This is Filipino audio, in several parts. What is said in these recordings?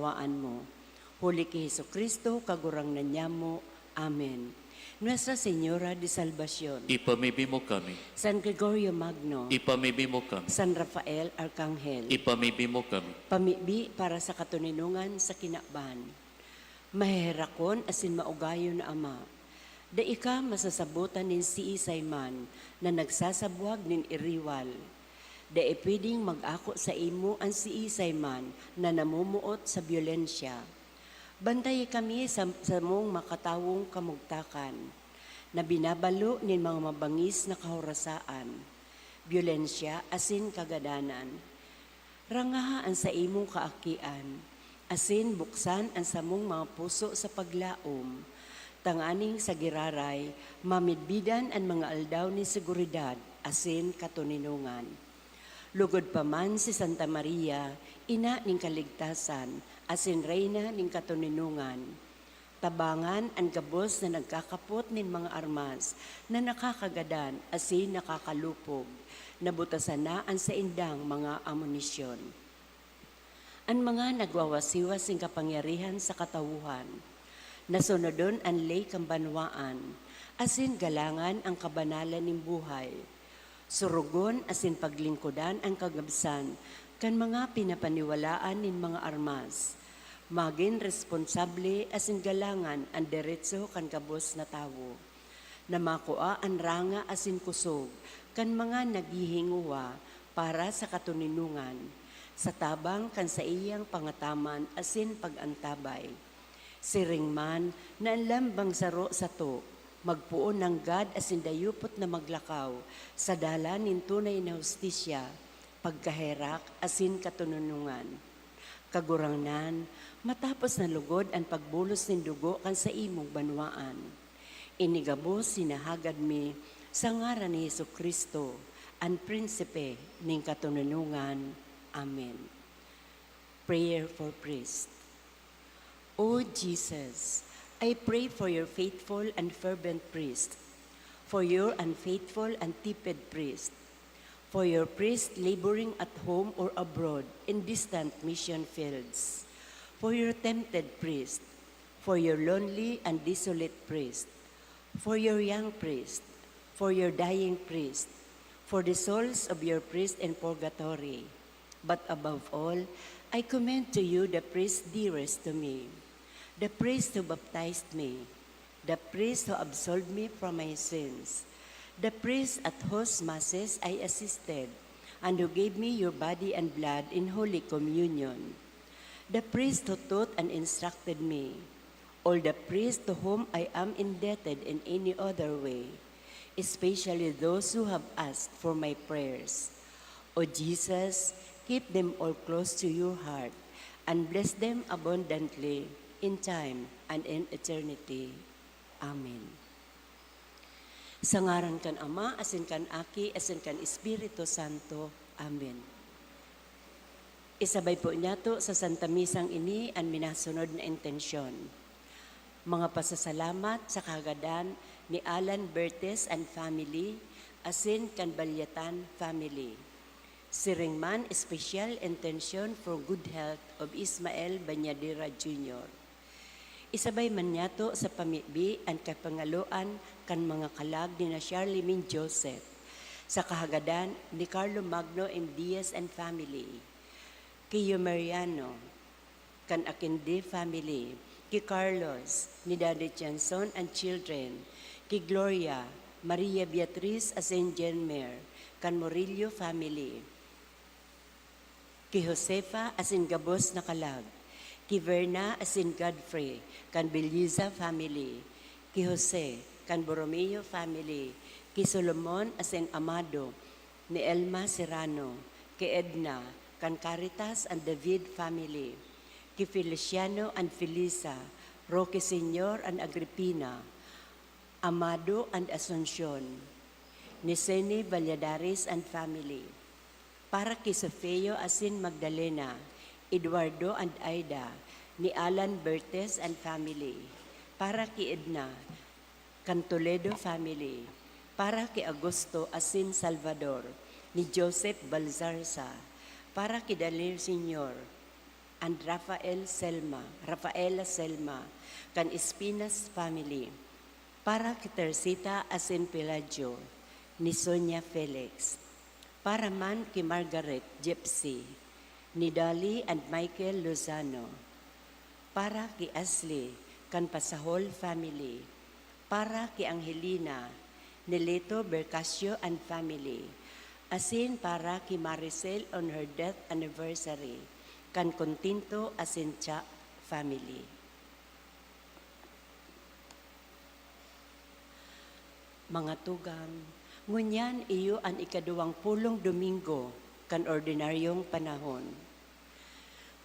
kaunawaan mo. Huli ki Jesucristo, kagurang na niya mo. Amen. Nuestra Señora de Salvación, ipamibig mo kami. San Gregorio Magno, Ipamibig mo kami. San Rafael Arcangel, Ipamibig mo kami. pamibi para sa katuninungan sa kinakban. Mahihirakon asin maugayo na Ama, da ika masasabutan nin si Isay man na nagsasabuag nin iriwal. Da ipwedeng mag-ako sa imo ang si Isay man na namumuot sa byolensya. Bantay kami sa mong makatawong kamugtakan, na binabalo nin mga mabangis na kahorasaan, byolensya asin kagadanan. Rangahaan sa imong kaakian, asin buksan ang samong mga puso sa paglaom, tanganing sa giraray, mamidbidan ang mga aldaw ni seguridad, asin katuninungan. Lugod pa man si Santa Maria, ina ning kaligtasan, asin reyna ning katuninungan. Tabangan ang gabos na nagkakapot nin mga armas, na nakakagadan, asin nakakalupog, nabutasan na ang sa indang mga amunisyon. Ang mga nagwawasiwas ng kapangyarihan sa katawuhan, nasunodon ang lay kambanwaan, asin galangan ang kabanalan ng buhay. Surugon asin paglingkudan ang kagabsan, kan mga pinapaniwalaan ng mga armas. Maging responsable asin galangan ang deretso kan kabos na tawo. Na makua ang ranga asin kusog, kan mga naghihinguwa para sa katuninungan. Sa tabang kan sa iyang pangataman asin pagantabay. Siringman na ang lambang saro sa to, magpuon ng God asin dayupot na maglakaw sa dalan nin tunay na hustisya, pagkaherak asin katununungan. Kagurangnan, matapos na lugod ang pagbulos nin dugo kan sa imong banwaan. Inigabos sinahagad mi sa ngaran ni Jesucristo, ang prinsipe ning katununungan. Amen. Prayer for priest. O Jesus, I pray for your faithful and fervent priest, for your unfaithful and tepid priest, for your priest laboring at home or abroad in distant mission fields, for your tempted priest, for your lonely and desolate priest, for your young priest, for your dying priest, for the souls of your priests in purgatory. But above all, I commend to you the priest dearest to me, the priest who baptized me, the priest who absolved me from my sins, the priest at whose masses I assisted, and who gave me your body and blood in Holy Communion, the priest who taught and instructed me, all the priests to whom I am indebted in any other way, especially those who have asked for my prayers. O Jesus, keep them all close to your heart, and bless them abundantly, in time and in eternity. Amen. Sa ngaran kan Ama, asin kan Aki, asin kan Espiritu Santo. Amen. Isabay po niya to sa Santa Misang ini ang minasunod na intensyon. Mga pasasalamat sa kagadan ni Alan Bertes and family, asin kan Balyatan family. Siringman special intention for good health of Ismael Banyadira Jr. Isabay man niyato sa pamibi ang kapangaluan kan mga kalag ni na Charlemagne Joseph, sa kahagadan ni Carlo Magno M. Diaz and family, Kiyo Mariano, kan Akinde family, ki Carlos, ni Daddy Janson and children, ki Gloria, Maria Beatriz Asen Jenmer, kan Morillo family, ki Josefa asin Gabos na kalag, ki Verna asin Godfrey, kan Beliza family, ki Jose, kan Borromeo family, ki Solomon asin Amado, ni Elma Serrano, ki Edna, kan Caritas and David family, ki Feliciano and Felisa, Roque Senior and Agripina, Amado and Asuncion, ni Sene Valladares and family, para kay Sofeo asin Magdalena, Eduardo and Aida, ni Alan Bertes and family, para kay Edna, kan Toledo family, para kay Augusto asin Salvador, ni Joseph Balzarza, para kay Daniel Senior, and Rafaela Selma, kan Espinas family. Para kay Teresita Asin Pelaggio, ni Sonia Felix. Para man kay Margaret Gypsy, ni Dolly and Michael Lozano. Para kay Ashley, kan Pasahol family. Para kay Angelina, ni Leto Bercasio and family. Asin para kay Maricel on her death anniversary, kan Continto Asincha family. Mga tugang, ngunyan iyo ang ikaduwang pulong Domingo, kan ordinaryong panahon.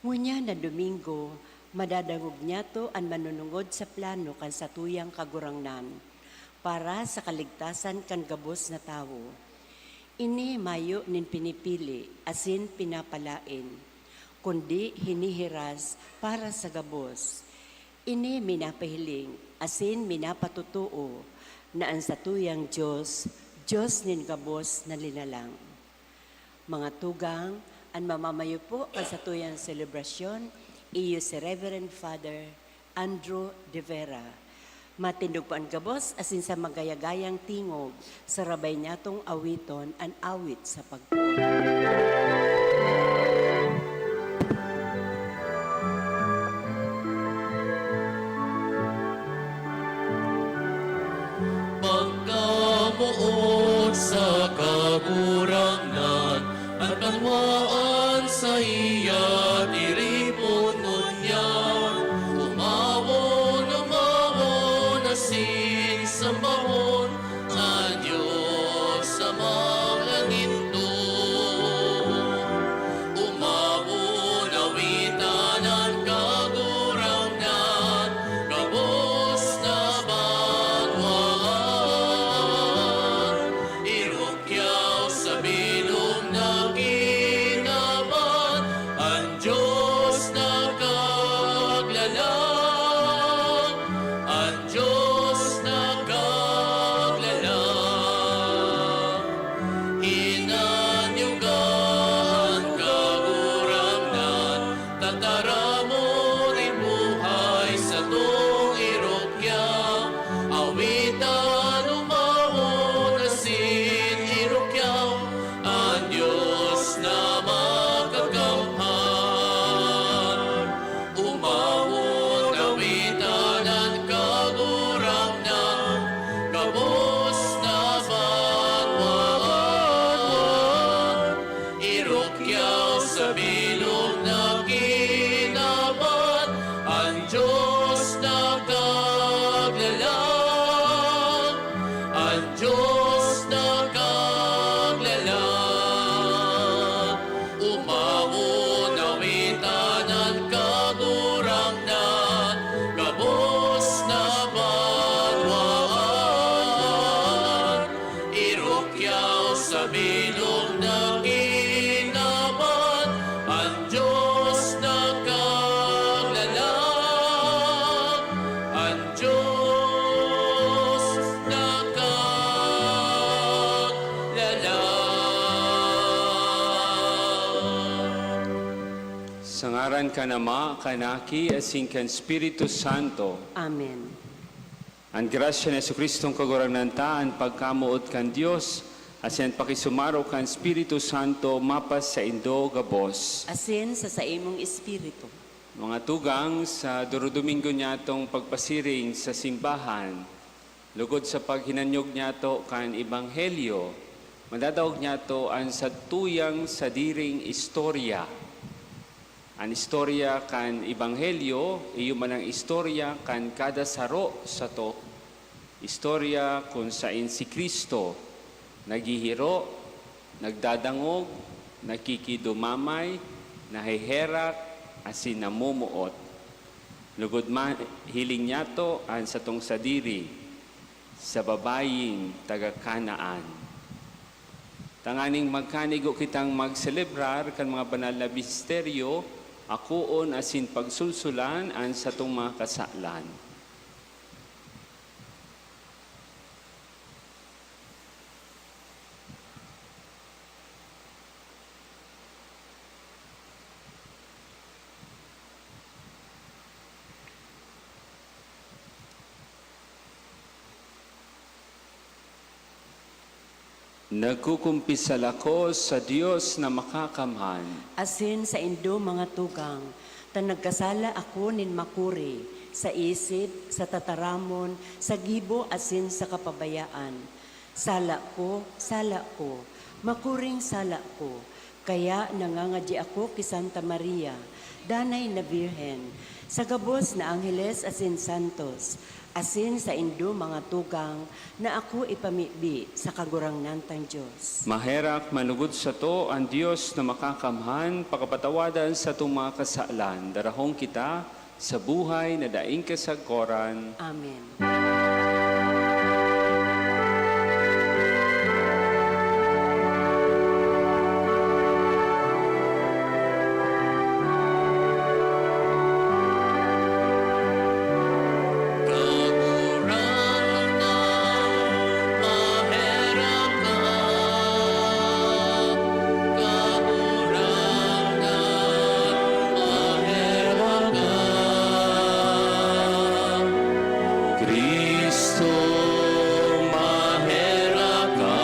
Ngunyan na Domingo, madadangog niya to ang manunungod sa plano kan sa tuyang kagurangnan, para sa kaligtasan kan gabos na tao. Ini mayo nin pinipili, asin pinapalain, kundi hinihiras para sa gabos. Ini minapahiling, asin minapatutuo, na ang satuyang Diyos, Diyos nin gabos na linalang. Mga tugang, ang mamamayo po ang satuyang selebrasyon, iyo si Reverend Father Andrew De Vera. Matindog po ang gabos asin sa magayagayang tingog sa rabay niyatong awiton ang awit sa pagpuon. Pagkamuot sa kagurangan at kanwaan sa iya tiripon ngunyan. Umawon asin sa mahon na Diyos sa mga ginto. Umawon awitan ang kagurangan, kabos na banwaan. Irukyaw sa bilog na kinaban, ang Diyos na kaglalang, ang Diyos na kaglalang. Inanyugan kagurangan, tatara mo rin buhay sa tong irukyaw. Awitan umawon asin irukyaw, ang Diyos na makakamhan. Umawon awitan ang kagurangan, kabos na banwaan. Irukyaw sa bilog na kinaban, ang Diyos na kaglalang, ang Diyos na kaglalang. Umawon awitan ang kagurangan, kabos na banwaan. Irukyaw sa bilog na kinaban, ang Diyos na kaglalang, ang Diyos na kaglalang. Sa ngaran ka Ama, kanaki, asing kan Espiritu Santo, Amen. ang grasya ni Jesucristong kagurangantaan, pagkamuot kan Dios, asin pakisumaro kan Espiritu Santo, mapas sa indo gabos. Asin sa imong espiritu. Mga tugang, sa Domingo niya itong pagpasiring sa simbahan, lugod sa paghinanyog niya to kan Ebanghelyo, madadawag niya to ang satuyang sadiring istorya. Ang istorya kan Ebanghelyo, iyo man ang istorya kan kada saro sa to. Istorya kung saan si Kristo naghihiro, nagdadangog, nakikidumamay, nahiherak, asin namumuot. Lugod man, hiling niya to ang satong sadiri sa babaying taga-Kanaan. Tanganing magkanigo kitang magselebrar kan mga banal na misteryo, akuon asin pagsulsulan ang satong mga kasalan. Nagkukumpisal ako sa Diyos na makakamhan. Asin sa indo mga tugang, tan nagkasala ako nin makuri, sa isip, sa tataramon, sa gibo asin sa kapabayaan. Sala ko, makuring sala ko, kaya nangangadya ako kay Santa Maria, danay na Birhen, sa gabos na Angeles asin Santos, asin sa indo mga tugang na ako ipamibi sa kagurangnan tang Diyos. Maherak manugod sa to ang Diyos na makakamhan, pakapatawadan sa itong mga kasalan. Darahong kita sa buhay na daing kasagkoran. Amen. Cristo, mahera ka.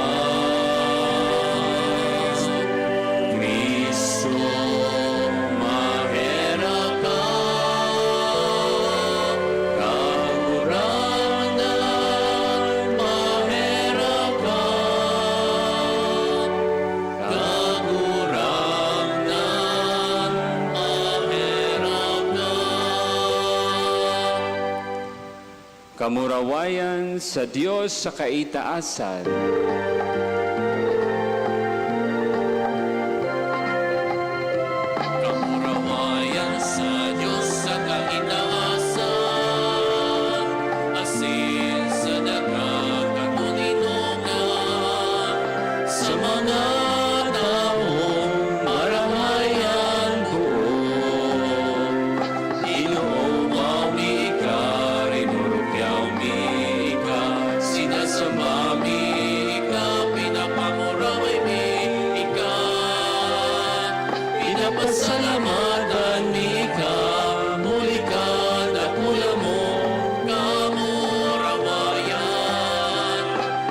Cristo, mahera ka. Kagurangan, mahera ka. Kagurangan, mahera ka. Kamurawayan sa Diyos sa kaitaasan. Kamurawayan sa Diyos sa kaitaasan, asin sa daghang katuninungan, sa mga taong maramayan buo. Inoong maumi ka, rinurupyaw mi ka, sinasamami ka, pinapamuraway mi ka. Pinapasalamatan mi ka, muli ka nakula mo, kamurawayan.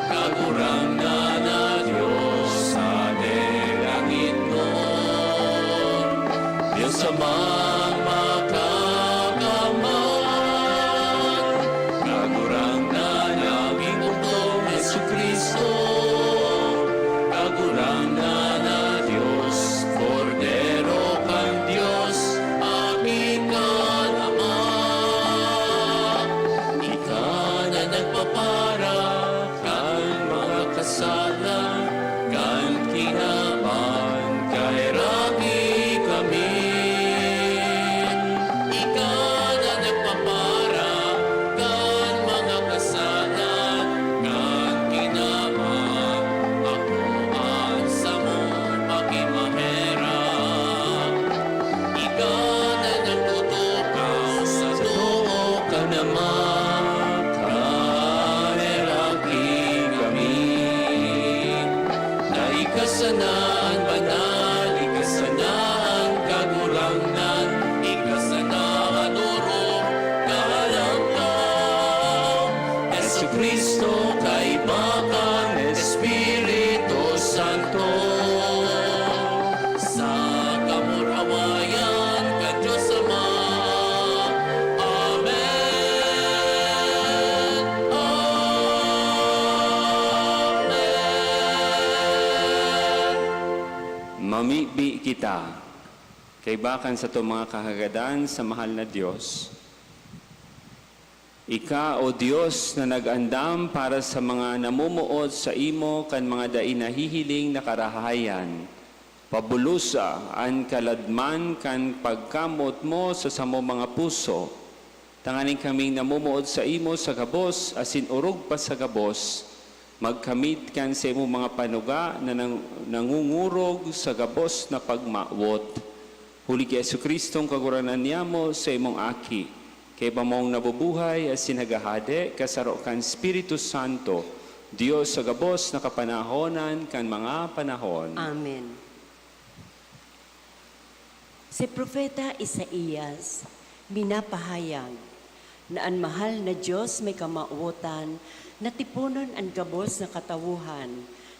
Kagurangan na Diyos sa langit nun, Diyos amang makakamahal. Kagurangan naming Bugtong Jesucristo, kagurangan na Diyos, Kordero kang Diyos, aking Ama. Ika na nagpapara kan mga kasalan, kan kinaman, kairami kami. Ika na nagpapara kan mga kasalan, kan kinaman, ako ang sa mo pakimahera. Ika na nagtutukaw sa tuo ka naman, kaheraki kami. Na ikasanaan banal, ikasanaan kagurangan, ikasanaan urong kahalanglang. Jesucristo kaibakan, Espiritu Santo, sa kamurawayan ka Diyos Ama. Amen. Amen. Mamibi kita, kay bakan sa itong mga kahagadan sa mahal na Diyos. Ika, O Diyos, na nag-andam para sa mga namumuot sa imo kan mga dai nahihiling na karahayan. Pabulusa an kaladman kan pagkamot mo sa samo mga puso. Tanganing kaming namumuot sa imo sa gabos, asin urog pa sa gabos. Magkamit kan sa imo mga panuga na nangungurog sa gabos na pagmawot. Huli kay Jesucristong kaguranan niyamo sa imong aki. Kay bamong nabubuhay as sinagahade, kasaro kan Espiritu Santo, Diyos sa gabos na kapanahonan kan mga panahon. Amen. Si Propeta Isaías, minapahayag na ang mahal na Diyos may kamauotan na tipunon ang gabos na katawuhan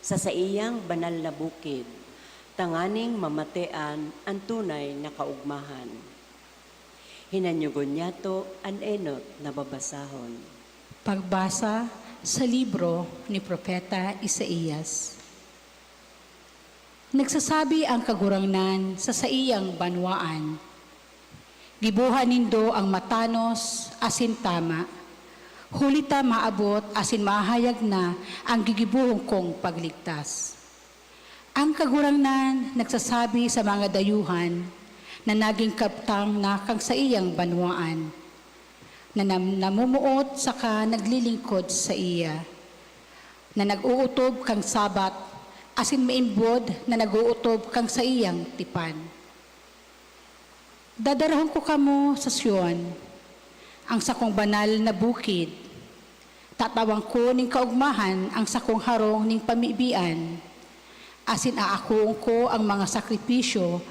sa iyang banal na bukid, tanganing mamatean ang tunay na kaugmahan. Hinanyugon niya to ang enot na babasahon. Pagbasa sa libro ni Propeta Isaías. Nagsasabi ang kagurangnan sa saiyang banwaan. Gibuhan nindo ang matanos asin tama. Hulita maabot asin mahayag na ang gigibuhong kong pagligtas. Ang kagurangnan nagsasabi sa mga dayuhan na naging kaptang na kang sa iyang banwaan, na namumuot saka naglilingkod sa iya, na nag-uutob kang sabat asin mainbod na nag-uutob kang sa iyang tipan. Dadarahon ko kamo sa Sion, ang sakong banal na bukid. Tatawang ko ning kaugmahan ang sakong harong ning pamibian. Asin aakuong ko ang mga sakripisyo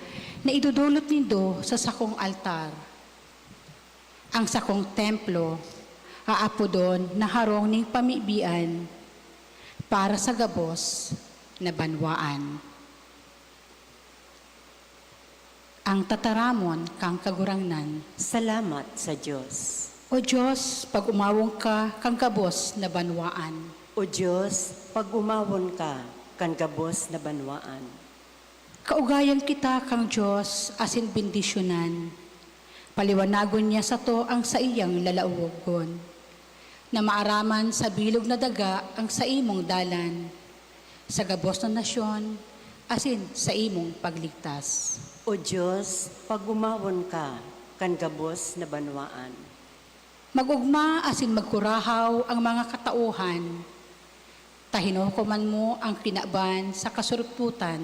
na idudulot nindo sa sakong altar. Ang sakong templo, aapodon na harong ning pamibian para sa gabos na banwaan. Ang tataramon kang kagurangnan. Salamat sa Diyos. O Diyos, pag umawong ka kang gabos na banwaan. O Diyos, pag umawon ka, kan gabos na banwaan. Kaugayan kita kang Diyos asin bendisyonan. Paliwanagon niya sa to ang sa iyang lalaugon. Na maaraman sa bilog na daga ang sa imong dalan. Sa gabos na nasyon, asin sa imong pagligtas. O Diyos, pag umawon ka, kan gabos na banwaan. Magugma asin magkurahaw ang mga katauhan. Tahinuhukuman mo ang kinaban sa kasurputan.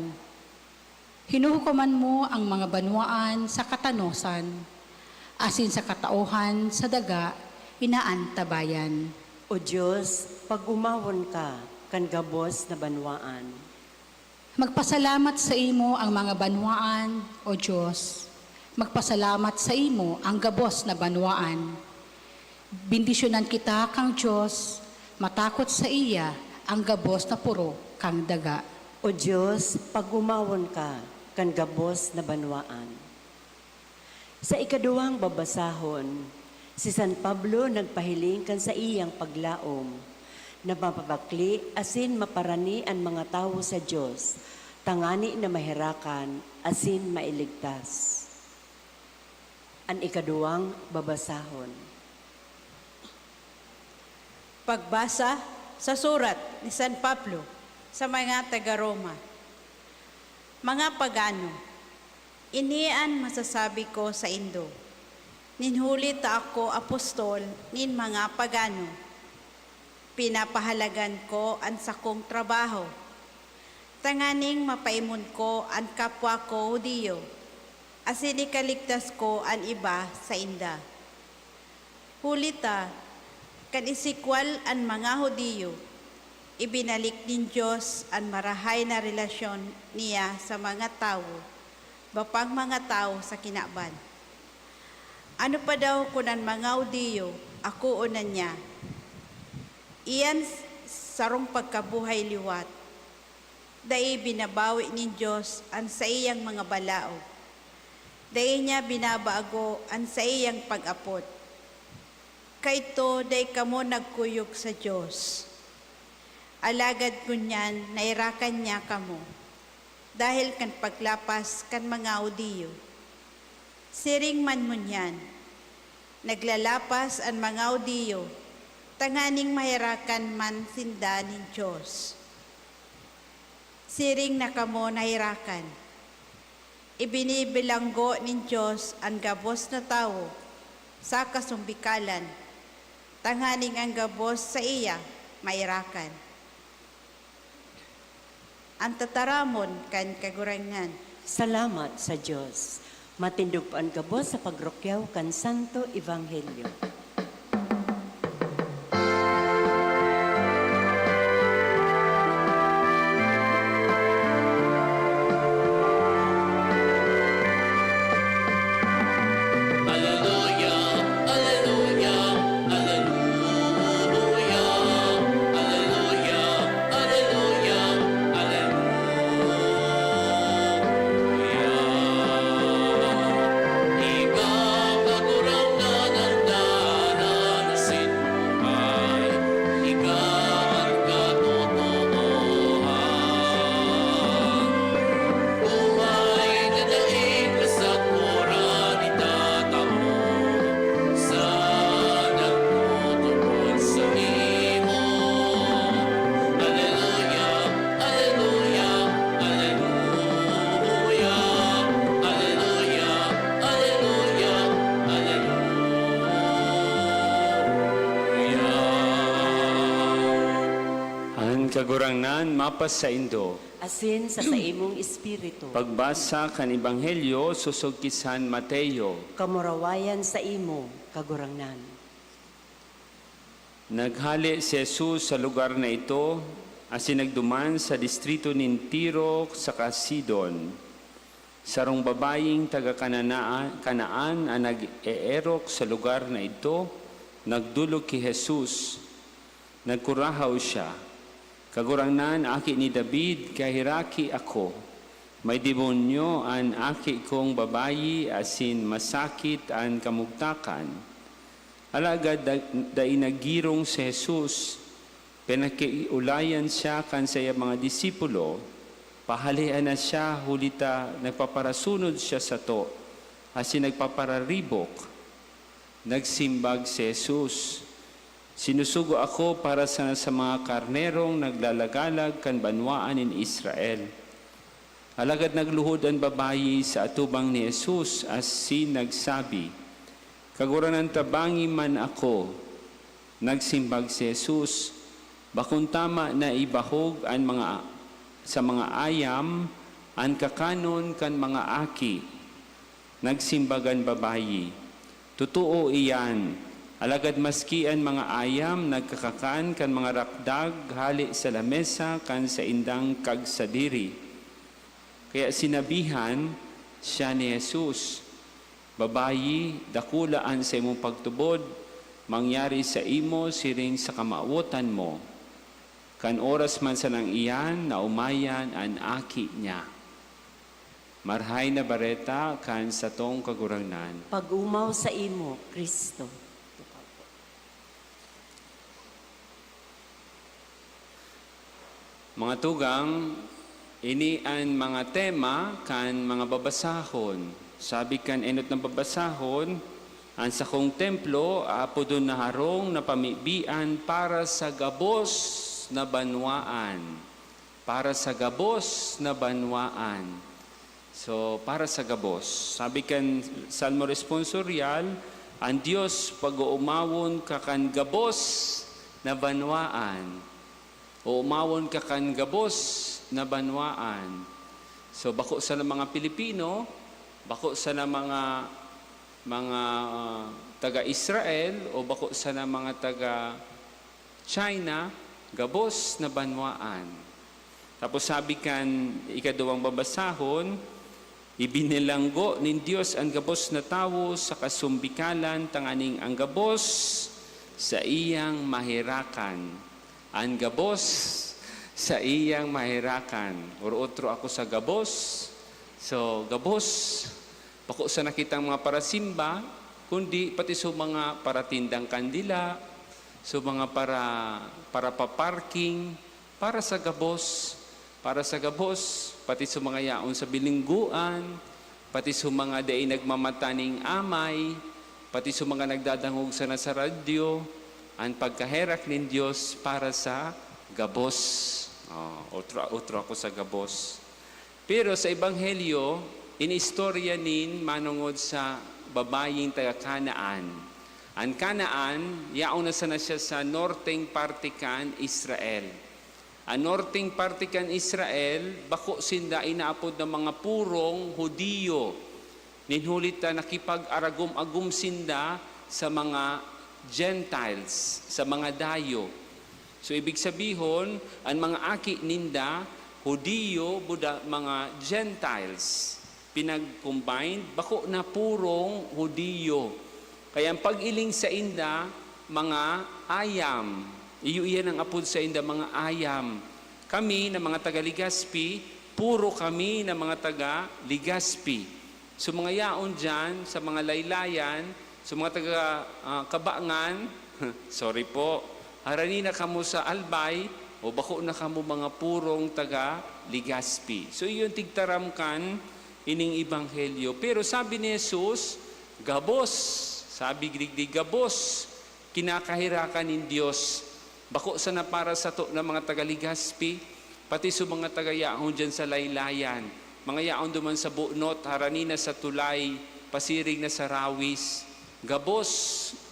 Hinuhukuman mo ang mga banwaan sa katanosan. Asin sa katauhan sa daga, inaantabayan. O Diyos, pag umawon ka, kan gabos na banwaan. Magpasalamat sa imo ang mga banwaan, O Diyos. Magpasalamat sa imo ang gabos na banwaan. Bendisyonan kita kang Diyos, matakot sa iya ang gabos na puro kang daga. O Diyos, pag umawon ka, kan gabos na banwaan. Sa ikaduwang babasahon, si San Pablo nagpahiling kan sa iyang paglaom, na mapabakli asin maparani ang mga tao sa Diyos, tangani na mahirakan asin mailigtas. Ang ikaduwang babasahon. Pagbasa sa surat ni San Pablo sa mga taga-Roma. Mga pagano, inian masasabi ko sa Indo, ninhuli ta ako apostol nin mga pagano. Pinapahalagan ko ang sakong trabaho. Tanganing mapaimon ko ang kapwa ko Hudiyo, asin ikaligtas ko ang iba sa inda. Hulita, kan isikwal ang mga Hudiyo, ibinalik din Diyos ang marahay na relasyon niya sa mga tao, bapang mga tao sa kinaban. Ano pa daw kung ang mga Hudiyo, ako unan niya, iyan sarong pagkabuhay liwat. Dai binabawi ni Diyos ang sa iyang mga balao. Dai niya binabago ang sa iyang pag-apot. Kaito dai kamo nagkuyog sa Diyos. Alagad kunyan nairakan niya kamo. Dahil kan paglapas kan mga Hudiyo. Siring man mo niyan. Naglalapas ang mga Hudiyo. Tanganing mahirakan man sinda ng Diyos. Siring na kamo nahirakan. Ibinibilanggo ng Diyos ang gabos na tao sa kasumbikalan. Tanganing ang gabos sa iya mahirakan. Ang tataramon kan kagurangan. Salamat sa Diyos. Matindog pa ang gabos sa pagrokyaw kan Santo Ebanghelyo. Alleluia, alleluia, alleluia, alleluia, kagurangnan mapas sa indo. asin sa imong espiritu. Pagbasa kan Ebanghelyo susog kisan Mateo. Kamurawayan sa imo, kagurangnan. Naghali si Jesus sa lugar na ito, asin nagduman sa distrito nin Tiro sa Sidon. Sarong babaying taga Kanaan ang nag-eerok sa lugar na ito, nagdulog ki Jesus. Nagkurahaw siya. Kagurangnan aki ni David, kahiraki ako. May demonyo an aki kong babayi, asin masakit an kamugtakan. Alagad da inagirong si Jesus, pinakiulayan siya kan saya mga disipulo, pahalian na siya, hulita nagpaparasunod siya sa to, asin nagpapararibok. Nagsimbag si Jesus, sinusugo ako para sa mga karnerong naglalagalag kan banwaan in Israel. Alagad nagluhod ang babayi sa atubang ni Jesus, asin nagsabi, kaguranan tabangi man ako. Nagsimbag si Jesus, bakun tama na ibahog ang sa mga ayam, ang kakanon kan mga aki. Nagsimbagan babayi, totoo iyan, alagad maski ang mga ayam nagkakakan kan mga rakdag hali sa lamesa kan sa indang kagsadiri. Kaya sinabihan siya ni Jesus, babayi, dakulaan sa imong pagtubod, mangyari sa imo siring sa kamauotan mo. Kan oras man sa nang iyan, na umayan ang aki niya. Marhay na bareta kan sa tong kagurangnan. Pag-umaw sa imo, Kristo. Mga tugang, ini ang mga tema kan mga babasahon. Sabi kan enot ng babasahon, ang sakong templo, apo doon na harong na pamibian para sa gabos na banwaan. Para sa gabos na banwaan. So, para sa gabos. Sabi kan Salmo Responsorial, ang Diyos pag-uumawon ka kan gabos na banwaan. O umawon ka kan gabos na banwaan. So, bako sa mga Pilipino, bako sa mga taga-Israel o bako sa mga taga-China, gabos na banwaan. Tapos sabi kan ikaduwang babasahon, ibinilanggo nin Diyos ang gabos na tawo sa kasumbikalan tanganing ang gabos sa iyang mahirakan. Ang gabos sa iyang mahirakan. Otro ako sa gabos. So, gabos, bako sa nakitang mga parasimba, kundi pati sa mga paratindang kandila, sa mga para paparking, para sa gabos, pati sa mga yaon sa bilingguan, pati sa mga day nagmamataning amay, pati sa mga nagdadangog sa radyo, ang pagkaherak ng Diyos para sa gabos. Otro ako sa gabos. Pero sa Ebanghelyo, inistorya nin manungod sa babaying taga Kanaan. Ang Kanaan, yaon na sana siya sa norteng partikan Israel. Ang norteng partikan Israel, bako sinda inaapod ng mga purong Hudiyo. Ninhulita nakipag-aragum-agum sinda sa mga Gentiles, sa mga dayo. So ibig sabihin, ang mga aki ninda, Hudiyo, Buda, mga Gentiles, pinag-combined, bako na purong Hudiyo. Kaya ang pag-iling sa inda, mga ayam. Iyan ang apod sa inda, mga ayam. Kami na mga taga-Ligaspi, puro kami na mga taga-Ligaspi. So mga yaon dyan, sa mga laylayan, sa mga taga-Kabangan, sorry po, harani na kamo sa Albay, o bako na kamo mga purong taga-Ligaspi. So iyon tigtaram kan ining Ebanghelyo. Pero sabi ni Jesus, gabos, sabi gigdi gabos, kinakahirakan ng Diyos. Bako sana para sa to ng mga taga-Ligaspi, pati sa mga taga-yaon dyan sa laylayan. Mga yaon duman sa Bunot, harani na sa Tulay, pasiring na sa Rawis. Gabos,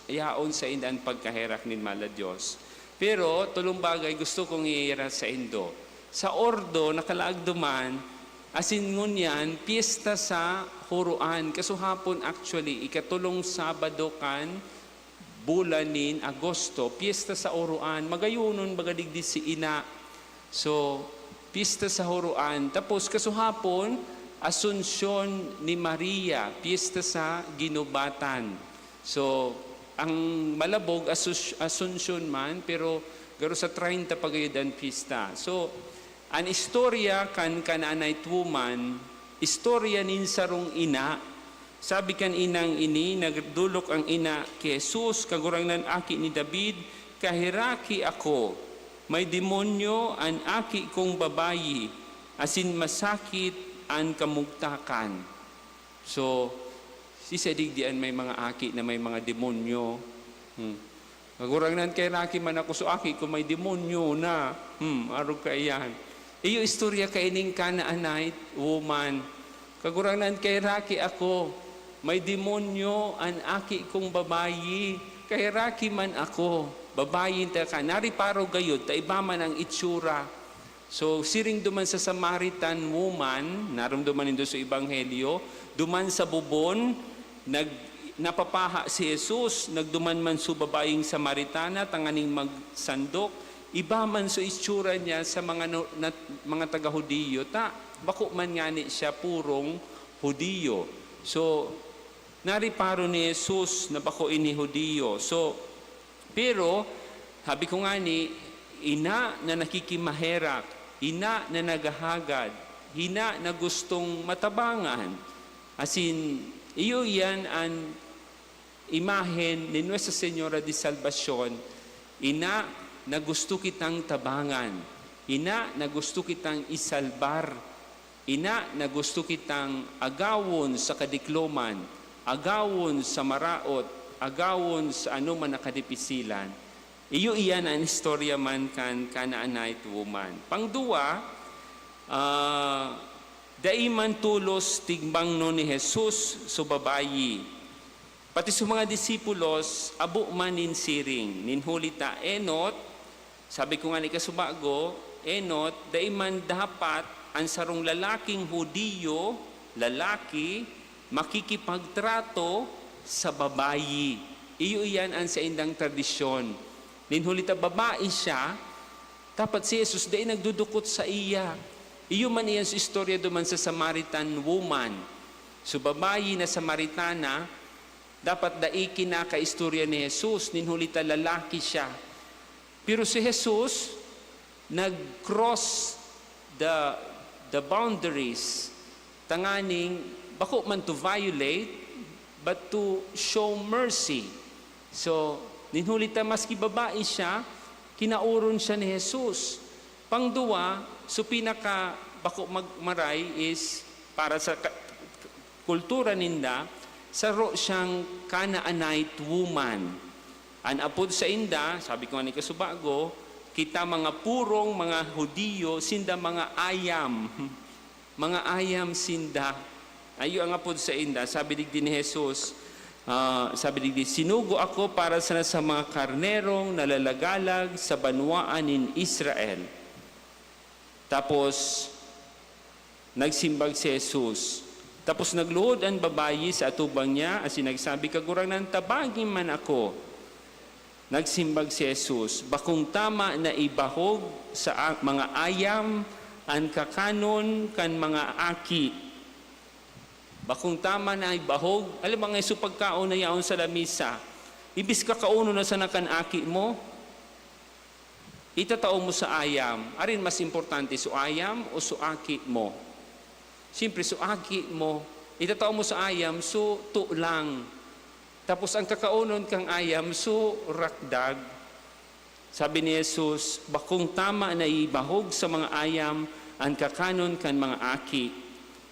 yaon sa indan pagkaherak ni Mala Diyos. Pero tulong bagay gusto kong iira sa Indo. Sa Ordo, nakalaag duman, asin ngunyan, piyesta sa Huruan. Kasuhapon actually, ikatulong Sabado kan, bulanin, Agosto, piyesta sa Huruan. Magayunon, magadigdi si Ina. So, piyesta sa Huruan. Tapos kasuhapon, Asunsyon ni Maria, piyesta sa Ginubatan. So, ang Malabog, Asunsyon man, pero garo sa 30 pagayodan pista. So, an istorya kan kananay woman, istorya nin sarong ina, sabi kan inang ini, nagdulok ang ina kay Jesus, kagurangnan aki ni David, kahiraki ako, may demonyo an aki kong babayi, asin masakit an kamugtakan. So, si Sadigdian may mga aki na may mga demonyo. Kagurangnan kay Raki man ako so aki kung may demonyo na. Arog ka iyan. Iyo istorya kay ining Canaanite woman. Kagurangnan kay Raki ako, may demonyo an aki kong babayi. Kay Raki man ako, babayin ta ka. Nariparo gayod, ta iba man ang itsura. So, siring duman sa Samaritan woman, naramdaman nindo sa Ebanghelyo, duman sa bubon, napapaha si Jesus, nagduman man sa babaeng Samaritana, tanganing magsandok, iba man sa itsura niya sa mga taga-Hudiyo, bako man ngani siya purong Hudiyo. So, nariparo ni Jesus na bako ini Hudiyo. So, pero, habi ko nga ni, ina na nakikimaherak, ina na nagahagad, ina na gustong matabangan. Asin, iyo yan ang imahen ni Nuestra Señora de Salvacion, ina na gusto kitang tabangan, ina na gusto kitang isalbar, ina na gusto kitang agawon sa kadikloman, agawon sa maraot, agawon sa anuman na kadipisilan. Iyo iyan ang istorya man kan Canaanite woman. Pangduwa, daiman tulos tigbang no ni Jesus so babayi. Pati sa mga disipulos, abo man nin siring, nin hulita enot, sabi ko nga ni kasubago, enot, daiman dapat ang sarong lalaking Hudiyo, lalaki, makikipagtrato sa babayi. Iyo iyan ang sa indang tradisyon. Ninhulita babae siya, dapat si Jesus dahil nagdudukot sa iya. Iyo man iyan sa istorya duman sa Samaritan woman. So babae na Samaritana, dapat dai kinaka-istorya ni Jesus, ninhulita lalaki siya. Pero si Jesus, nag-cross the boundaries, tanganing, bako man to violate, but to show mercy. So, ninhulita maski babae siya, kinauron siya ni Jesus. Pangduwa, so pinaka bako magmaray is para sa kultura ninda, saro siyang Canaanite woman. An apod sa inda, sabi ko nga ni kasubago, kita mga purong mga Hudiyo, sinda mga ayam. Mga ayam sinda. Ayo ang apod sa inda, sabi digdi ni Jesus, sabi digdi, sinugo ako para sa mga karnerong nalalagalag sa banwaan in Israel. Tapos, nagsimbag si Jesus. Tapos nagluhod ang babayi sa atubang niya, as nagsabi, kagurangnan, tabagin man ako. Nagsimbag si Jesus, bakong tama na ibahog sa mga ayam, ang kakanon kan mga aki. Bakong tama na ibahog, alam mga iso pagkaon na yaon sa lamisa, ibis kakauno na sa nakanaki mo, itatao mo sa ayam. Arin mas importante, so ayam o so aki mo? Siyempre, so aki mo, itatao mo sa ayam, so to lang. Tapos ang kakaunon kang ayam, so rakdag. Sabi ni Jesus, bakong tama na ibahog sa mga ayam, ang kakanon kan mga aki.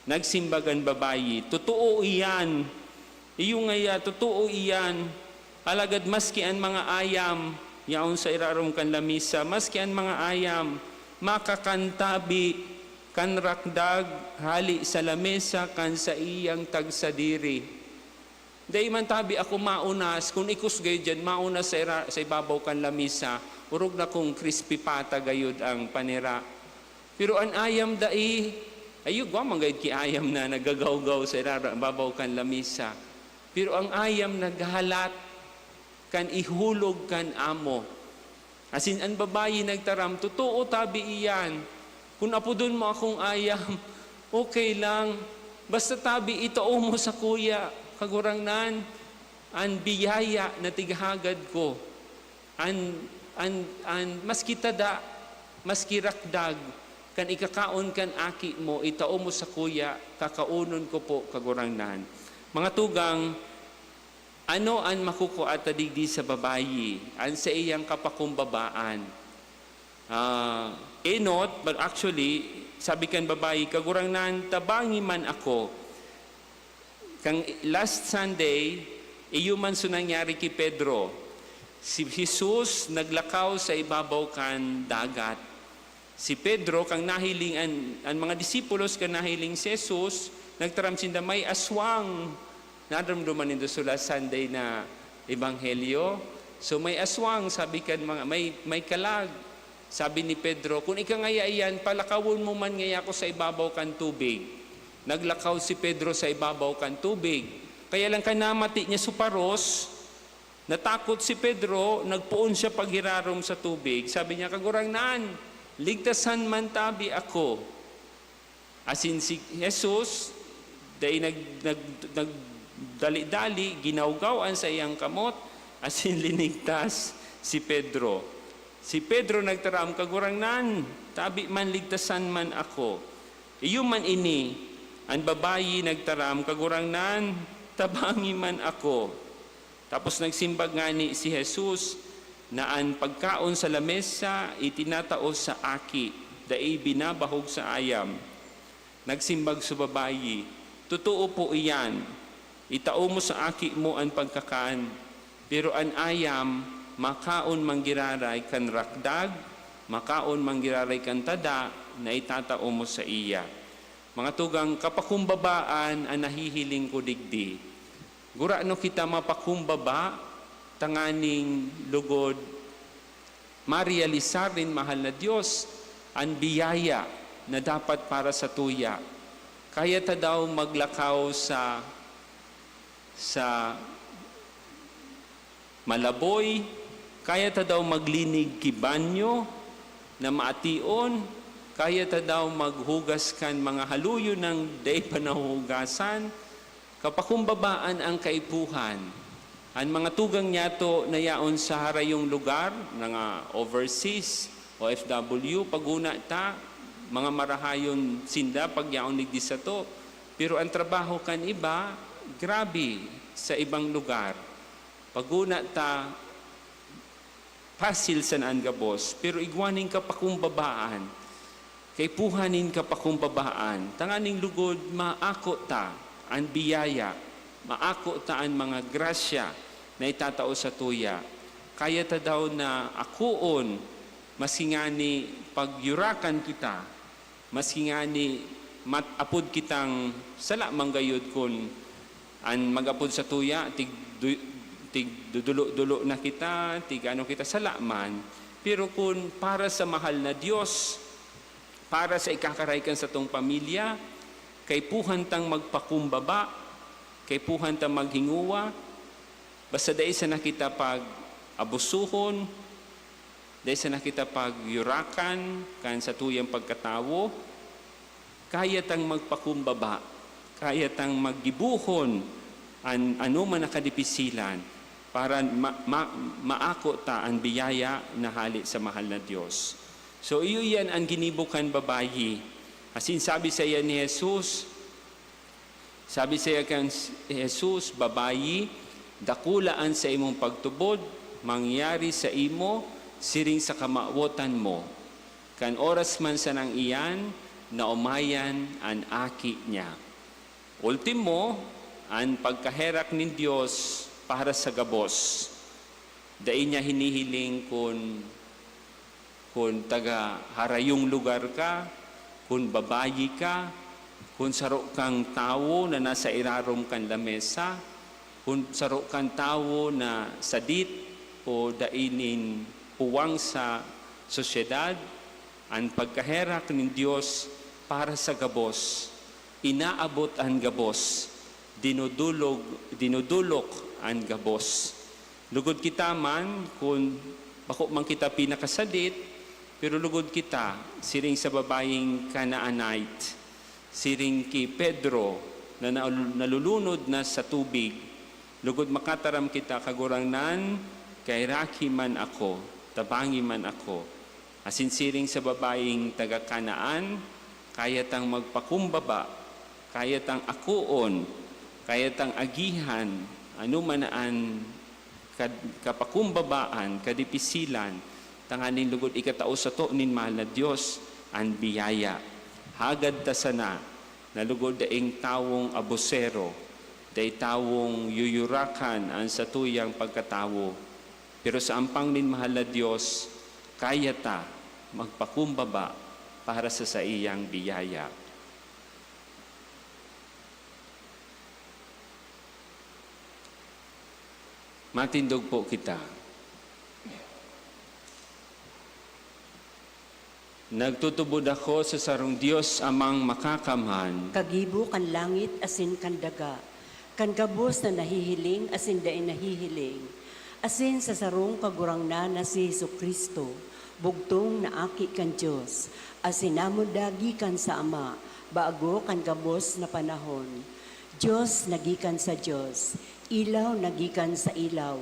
Nagsimbagan babayi, totoo iyan. Iyo ngaya, totoo iyan. Alagad maski ang mga ayam, yaon sa irarom kan lamisa, maski ang mga ayam, makakantabi, kan rakdag, hali sa lamesa, kan sa iyang tagsadiri. Dahil man tabi ako maunas, kung ikus gayo dyan, maunas sa ibabaw kan lamisa, urog na kung crispy pata gayod ang panira. Pero an ayam dai, ayun, guwamang gayod ki ayam na nagagawgaw sa ibabaw kan lamisa. Pero ang ayam naghalat, kan ihulog kan amo. Asin ang babayi nagtaram, totoo tabi iyan. Kung apudon mo akong ayam, okay lang. Basta tabi itao mo sa kuya, kagurangnan, an biyaya na tigahagad ko. Maski tada, maski rakdag, kan ikakaon kan aki mo, itao mo sa kuya, kakaunon ko po kagurangnan. Mga tugang, ano ang makukuha tadigdi sa babayi? An sa iyang kapakumbabaan. Not, but actually, sabi kan babayi, kagurangnan, tabangi man ako. Kang last Sunday, iyo man so nangyari kay Pedro. Si Jesus naglakaw sa ibabaw kan dagat. Si Pedro, kang nahiling, ang mga disipulos kang nahiling si Jesus, nagtaram sinda may aswang. Naramdaman nito sa last Sunday na ebanghelyo. So may aswang, sabi kan mga, may kalag. Sabi ni Pedro, kung ikangaya iyan, palakawon mo man ngaya ako sa ibabaw kan tubig. Naglakaw si Pedro sa ibabaw kan tubig. Kaya lang kanamati niya suparos, natakot si Pedro, nagpuon siya paghirarom sa tubig. Sabi niya, kagurangnan, ligtasan man tabi ako. Asin si Jesus, dahil nagdali-dali, ginawgawan sa iyang kamot, asin linigtas si Pedro. Si Pedro nagtaram, kagurangnan, tabi man ligtasan man ako. Iyo man ini, ang babayi nagtaram, kagurangnan, tabangi man ako. Tapos nagsimbag nga ni si Jesus na ang pagkaon sa lamesa itinatao sa aki, dai binabahog sa ayam. Nagsimbag sa babayi, totoo po iyan, itao mo sa aki mo ang pagkakaan, pero ang ayam, makaon manggiraray kan rakdag, makaon manggiraray kan tada, na itatao mo sa iya. Mga tugang, kapakumbabaan ang nahihiling ko digdi. Gura no kita mapakumbaba, tanganing lugod, marealisarin mahal na Diyos, ang biyaya na dapat para sa tuya. Kaya ta daw maglakaw sa Malaboy, kaya ta daw maglinig kibanyo na maation, kaya ta daw maghugas kan mga haluyo ng day panahugasan, kapakumbabaan ang kaipuhan. Ang mga tugang niyato na yaon sa harayong lugar, nga overseas, OFW, paguna ta, mga marahayon sinda, pag yaon ligdi sa to. Pero ang trabaho kan iba, grabe sa ibang lugar. Paguna ta, pasil sa naan gabos, pero igwaning kapakumbabaan, kay puhanin ka pa kumbabaan, tanganing lugod, maako ta ang biyaya, maako ta ang mga grasya na itatao sa tuya. Kaya ta daw na akuon, masingani pagyurakan kita, masingani matapod kitang sala manggayod kun ang magapod sa tuya, tig dudulo-dulo na kita, tig ano kita salaman. Pero kung para sa mahal na Diyos, para sa ikakaraykan sa tong pamilya, kay puhantang magpakumbaba, kay puhantang maghinguwa, basta dahil sa nakita pag abusuhon, dahil sa nakita pag yurakan, kan sa tuyang pagkatawo, kaya tang magpakumbaba, kaya tang maggibuhon, ano man nakadipisilan, para maako ta ang biyaya na hali sa mahal na Diyos. So iyo yan ang ginibukan babayi. Asin sabi sa iya ni Jesus, sabi sa iya kang Jesus, babayi, dakulaan sa imong pagtubod, mangyari sa imo, siring sa kamawotan mo. Kan oras man sa nang iyan, na umayan ang aki niya. Ultimo, ang pagkaherak ni Diyos para sa gabos. Dahil niya hinihiling kung taga harayong lugar ka, kung babayi ka, kung saro kang tao na nasa irarom kan lamesa, kung saro kan tawo na sadit o dainin puwang sa sosyedad, ang pagkaherak ng Dios para sa gabos, inaabot ang gabos, dinudulok ang gabos. Lugod kita man, kung bako man kita pinakasadit, pero lugod kita, siring sa babaying Canaanite, siring ki Pedro, na nalulunod na sa tubig, lugod makataram kita kagurangnan, kay raki man ako, tabangi man ako. Asinsiring sa babaeng taga-Kanaan, kaya tang magpakumbaba, kaya tang akuon, kaya tang agihan, anumanaan kapakumbabaan, kadipisilan, tanganin lugod ikatao sa to nin mahal na Diyos, ang biyaya. Hagad ta sana, nalugod daing tawong abusero, day tawong yuyurakan ang satuyang pagkatawo. Pero sa ampang nin mahal na Diyos, kaya ta magpakumbaba para sa iyang biyaya. Matindog po kita. Nagtutubod ako sa sarong Diyos amang makakamhan, Kagibo kan langit asin kan daga, kan gabos na nahihiling asin dain nahihiling, asin sa sarong kagurangnan na si Jesucristo, bugtong na aki kan Diyos, asin namod dagikan sa Ama, bago kan gabos na panahon. Diyos nagikan sa Diyos, ilaw nagikan sa ilaw,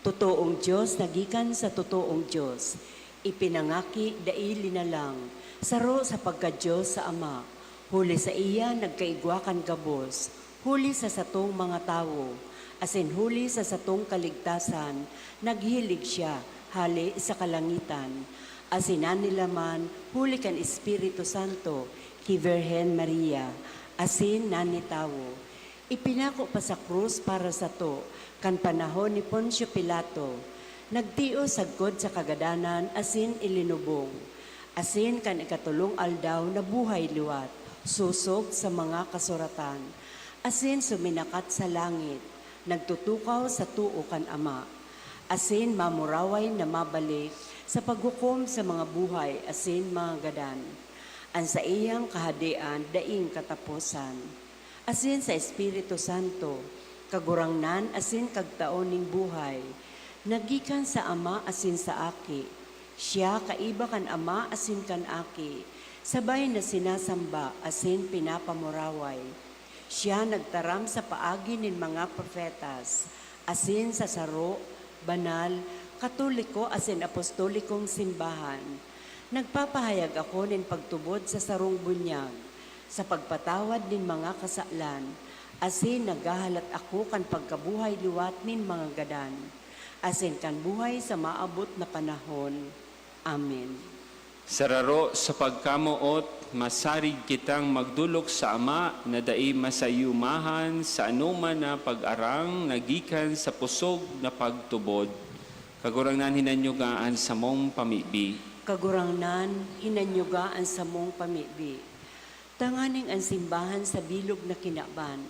totoong Diyos nagikan sa totoong Diyos, ipinangaki daili na lang, saro sa pagka-Diyos sa Ama, huli sa iya nagkaigwakan gabos, huli sa satong mga tao, asin huli sa satong kaligtasan, naghilig siya, hali sa kalangitan, asinan nila man, huli kan Espiritu Santo, ki Virgen Maria, asin nani tawo. Ipinako pa sa krus para sa to, kan panahon ni Poncio Pilato, nagtio sagkod sa kagadanan, asin ilinubong, asin kan ikatulong aldaw na buhay liwat, susog sa mga kasuratan, asin suminakat sa langit, nagtutukaw sa tuo kan Ama, asin mamuraway na mabalik sa paghukom sa mga buhay, asin mga gadan, ang sa iyang kahadian daing katapusan, asin sa Espiritu Santo, kagurangnan asin kagtaon ning buhay, nagikan sa Ama asin sa aki, siya kaiba kan Ama asin kan aki, sabay na sinasamba asin pinapamuraway. Siya nagtaram sa paagi nin mga profetas, asin sa saro, banal, katoliko asin apostolikong simbahan. Nagpapahayag ako nin pagtubod sa sarong bunyag, sa pagpatawad nin mga kasalan, asin nagahalat ako kan pagkabuhay liwat nin mga gadan, asin kan buhay sa maabot na panahon. Amen. sararo sa pagkamuot, masarig kitang magdulok sa Ama na dai masayumahan sa anuman na pag-arang nagikan sa pusog na pagtubod. Kagurangnan hinanyugaan sa mong pamibi. Kagurangnan, hinanyugaan sa mong pamibi. Tanganing ang simbahan sa bilog na kinaban,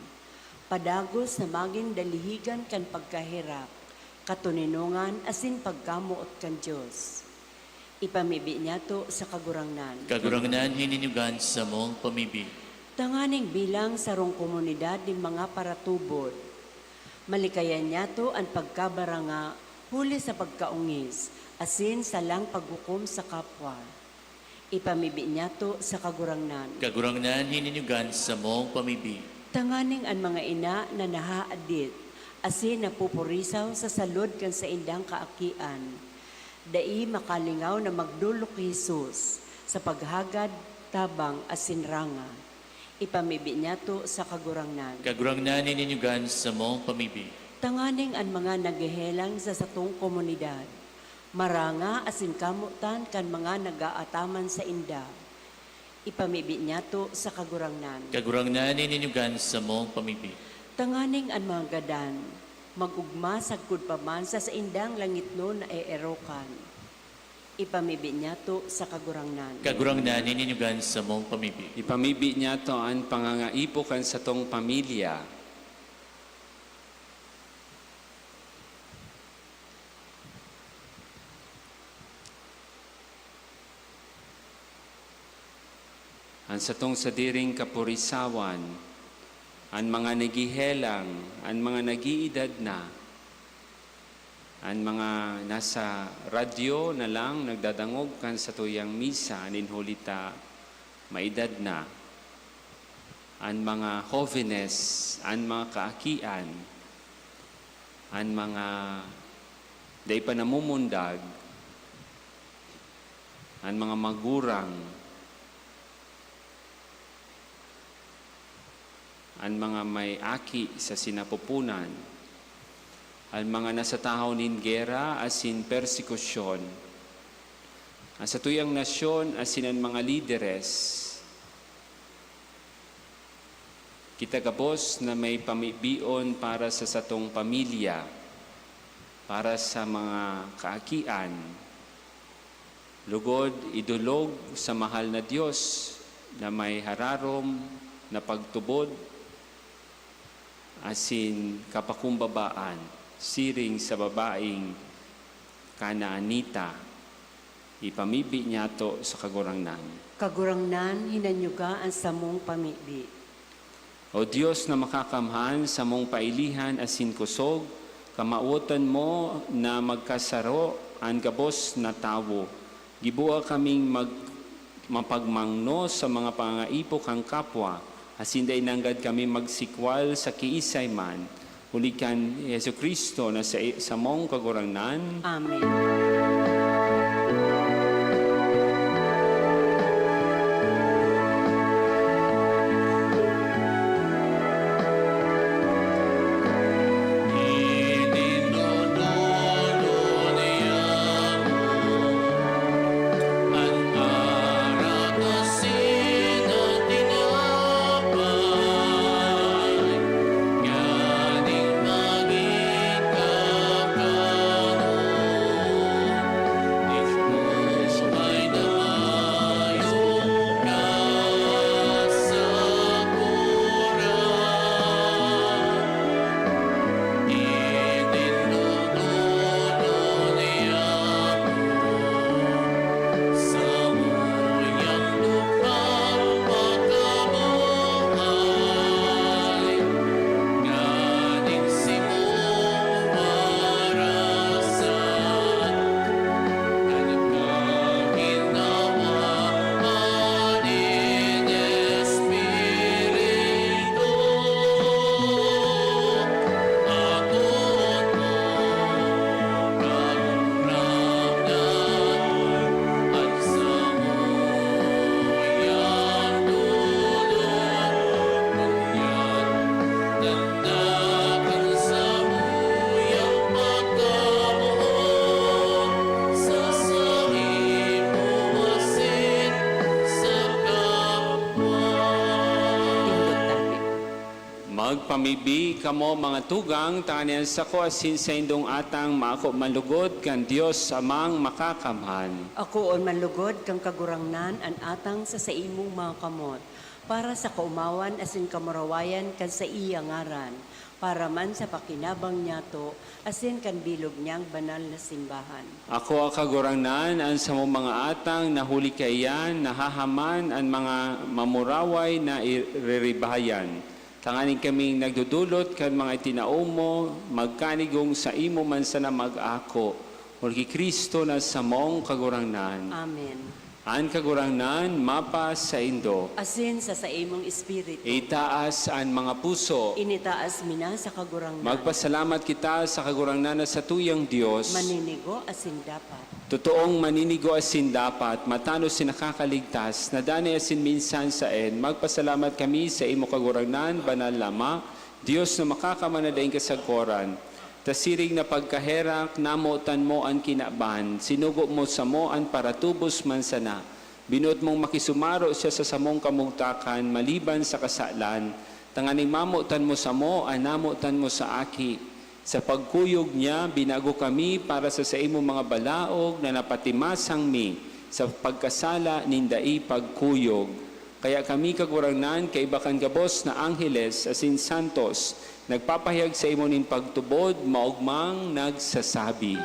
padagos na maging dalihigan kan pagkahirap, katuninungan asin pagkamuot kan Diyos. Ipamibi niya to sa kagurangnan. Kagurangnan hininyugan sa mong pamibi. Tanganing bilang sarong komunidad ng mga paratubod. Malikayan niya to ang pagkabaranga, huli sa pagkaungis, asin salang paghukom sa kapwa. Ipamibi niya to sa kagurangnan. Kagurangnan hininyugan sa mong pamibi. Tanganing ang mga ina na nahaadit, asin napupurisaw sa salod kan sa indang kaakian. Dai makalingaw na magdulok kay Jesus sa paghagad, tabang, asin ranga. Ipamibi niya to sa kagurangnan. Kagurangnan hininyugan sa mong pamibi. Tanganing ang mga naghehelang sa satong komunidad, maranga asin kamutan kan mga nagaataman sa inda. Ipamibi niya to sa kagurangnan. Kagurangnan hininyugan sa mong pamibi. Tanganing ang mga gadan, magugma sagkod pa man sa indang langit no na erokan. Ipamibi niya to sa kagurangnan. Kagurangnan hininyugan sa mong pamibi. Ipamibi niya to ang pangangaipo kan sa tong pamilya. An satong sadiring kapurisawan, an mga nagihelang, an mga nagiidad na, an mga nasa radyo na lang nagdadangog kan sa tuyang misa, anin hulita maedad na, an mga jóvenes, an mga kaakian, an mga day pa namumundag, an mga magurang, an mga may aki sa sinapupunan, ang mga nasa tahaw nin gera asin persekusyon, ang sa tuyang nasyon asin ang mga lideres, kita gabos na may pamibion para sa satong pamilya, para sa mga kaakian, lugod idulog sa mahal na Diyos na may hararom na pagtubod, asin kapakumbabaan, siring sa babaeng Kanaanita, ipamibi niya to sa kagurangnan. Kagurangnan, hinanyuga ang samong pamibi. O Diyos na makakamhan sa mong pailihan asin kusog, kamautan mo na magkasaro ang gabos na tawo. Gibua kaming mapagmangno sa mga pangaipo kang kapwa, asin day nanggad kami magsikwal sa kiisay man, hulikan Yesu Kristo na sa mong kagurangnan. Amen. Magpamibi kamo mga tugang, tangan sa ko asin sa indong atang maako malugod kan Dios amang makakamhan. Ako on manlugod kang kagurangnan an atang sa imong mga kamot, para sa kaumawan asin kamurawayan kan sa iya ngaran, para man sa pakinabang niyato asin kan bilog niyang banal na simbahan. Ako kagurangnan an sa mong mga atang nahuli kayan, nahahaman an mga mamuraway na iriribahayan. Tanganin kaming nagdudulot kan mga itinao mo, magkanigong sa imo man sana mag-ako. Hulki Kristo na sa mong kagurangnan. Amen. An kagurangnan, mapas sa indo. Asin sa imong espiritu. Itaas ang mga puso. Initaas mina sa kagurangnan. Magpasalamat kita sa kagurangnan na sa tuyang Diyos. Maninigo asin dapat. Totoong maninigo asin dapat, matano si nakakaligtas, na dani asin minsan sa magpasalamat kami sa imo kagurangnan, banal lama, Diyos na makakamana daing kasagkoran. Tasiring na pagkaherak, namutan mo ang kinaban, sinugo mo sa mo ang paratubos man sana. Binuot mong makisumaro siya sa samong kamugtakan, maliban sa kasalan. Tanganing mamutan mo sa mo, ang namutan mo sa aki. Sa pagkuyog niya, binago kami para sa imo mga balaog na napatimasang mi sa pagkasala nindai pagkuyog. Kaya kami kagurangnan kay bakan gabos na angheles asin santos, nagpapahayag sa imo nin pagtubod, maugmang nagsasabi.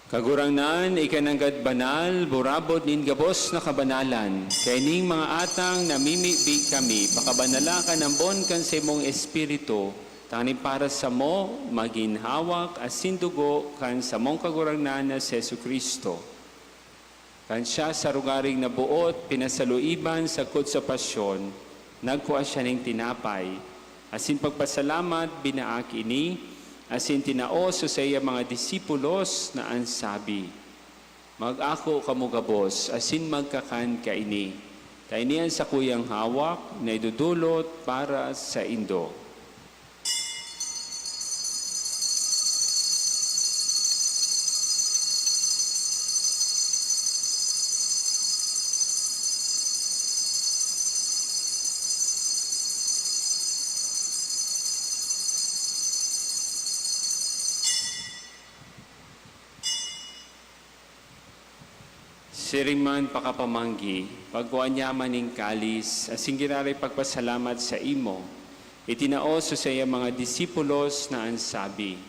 Kagurangnan, ikananggad banal, burabot nin gabos na kabanalan. Kay ning mga atang namimibig kami, pakabanala ka ng bon kan sa imong espiritu, tani para sa mo, maginhawak, asin dugo, kan sa mong kagurangnan na si Jesu Kristo. Kan siya sa rugaring na buot, pinasaluiban sa kut sa pasyon, nagkuha siya ng tinapay. Asin pagpasalamat, binaak ini, asin tinao sa iya mga disipulos na ansabi, mag-ako kamugabos, asin magkakan kaini. Tainian sa kuyang hawak na idudulot para sa indo. Siriman pakapamanggi, pagkuhan niya maning kalis, asing giraray pagpasalamat sa imo, itinao sa iya mga disipulos na ansabi,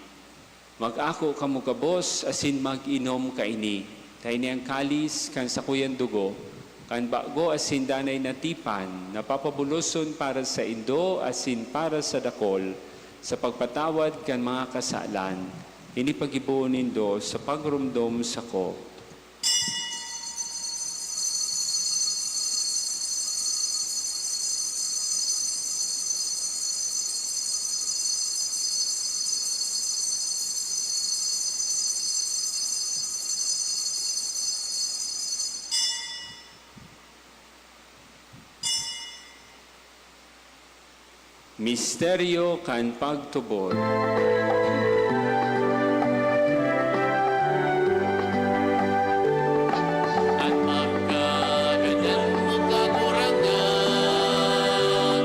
mag-ako kamugabos, asin mag-inom kaini, tayo niyang kalis kan sa kuyan dugo, kan bago asin danay natipan, napapabuloson para sa indo, asin para sa dakol, sa pagpatawad kan mga kasalan, ini pagibuon nindo sa pagrumdom sa ko. Misteryo kan pagtubod. At magkaganyan mong kakurangan,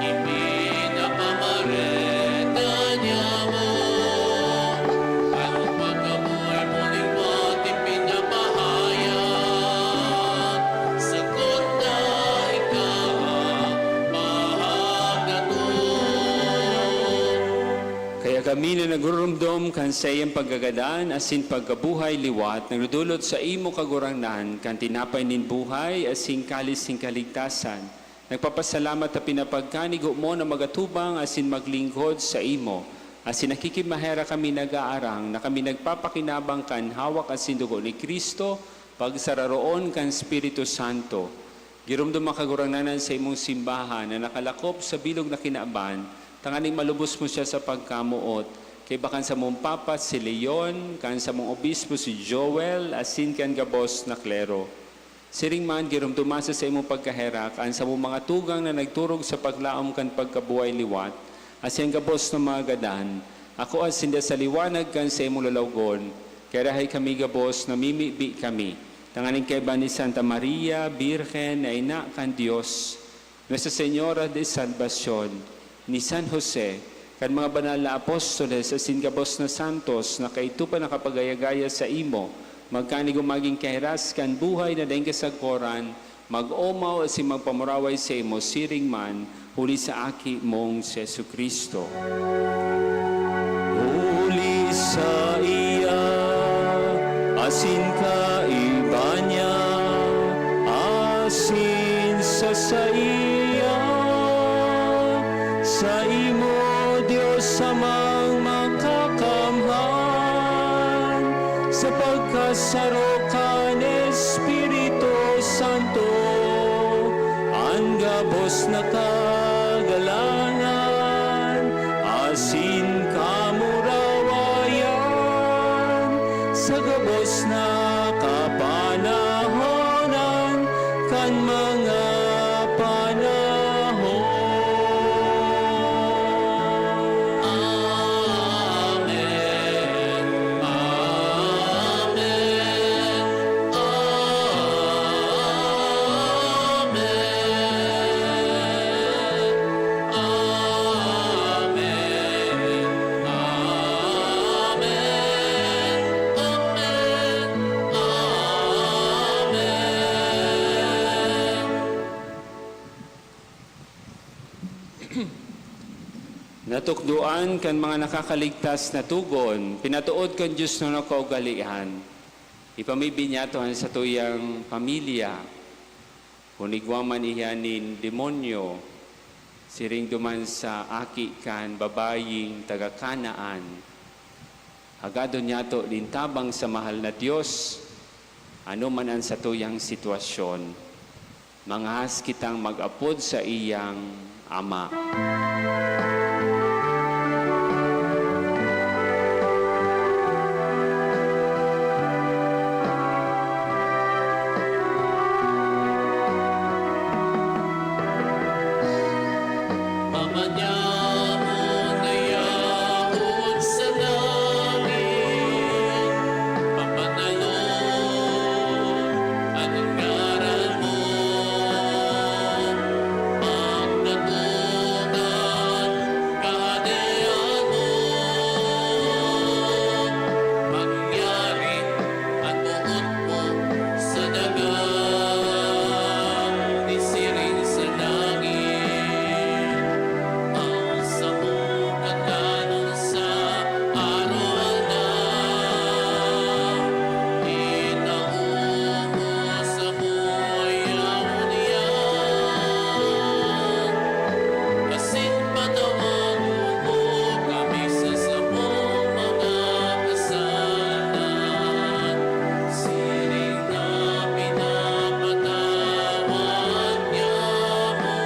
ipinapamareta niya mo. Ang pagkabuhay mo ning pati pinapahayag, sagot na ikaw bahag na to. Kaya kami na nagurumdom kan sa iyang paggagadaan asin pagkabuhay liwat, nagdudulot sa imo kagurangnan kan tinapay nin buhay asin kalis ning kaligtasan. Nagpapasalamat na pinapagkanigo mo na magatubang asin maglingkod sa imo. Asin nakikimahera kami nag-aarang na kami nagpapakinabang kan hawak asin dugo ni Kristo pagsararoon kan Espiritu Santo. Girumdum makagurangnanan sa imong simbahan na nakalakop sa bilog na kinaaban, tanganing malubos mo siya sa pagkamuot. Kay bakan sa mong papa si Leon, kan sa mong obispo si Joel, asin kan gabos na klero. Siring man, girumdumasa sa imong pagkaherak, an sa mong mga tugang na nagturog sa paglaom kan pagkabuhay liwat, asin gabos na mga gadan. Ako asin da sa liwanag kan sa imong lalawgon, kaya rahay kami gabos na mimibi kami. Tanganing kay ba ni Santa Maria, Birhen, na ina kan Diyos, Nuestra Señora de Salvacion, ni San Jose, kan mga banal na apostoles asin gabos na santos na kaito pa nakapagayagaya sa imo, magkani gumaging kahiras kan buhay na daing kasagkoran, mag-omaw asin magpamuraway sa imo siring man, huli sa aki mong si Jesu Kristo. Huli sa iya, asin ka iba niya, asin sa iya, sa imo Diyos amang makakamhan, sa pagkasarokan Espiritu Santo, ang gabos na kagalangan, asin kamurawayan, sa gabos na kapanahonan, kan mga panahon. Amen. Amen. Amen. natukduan kan mga nakakaligtas na tugon, pinatuod kan Diyos no nakaugalian. Ipamibi niya to sa tuyang pamilya, kunigwaman iyanin demonyo, siring duman sa aki kan babaying taga-Kanaan. Agado niya to lintabang sa mahal na Diyos, ano man ang sa tuyang sitwasyon. Manghas kitang mag-apod sa iyang Ama. Mamanyamon na yaon sa langit, papanalon ang ngaran mo, pagdatungan kahadean mo, mangyari ang buot mo sa dagat, isiring sa langit. Ang samukan kanon sa araw na itaungo sa buhayaw niya. Kasin patawag mo kami sa samong mga kasalanan. Siring na pinapatawad niya mo.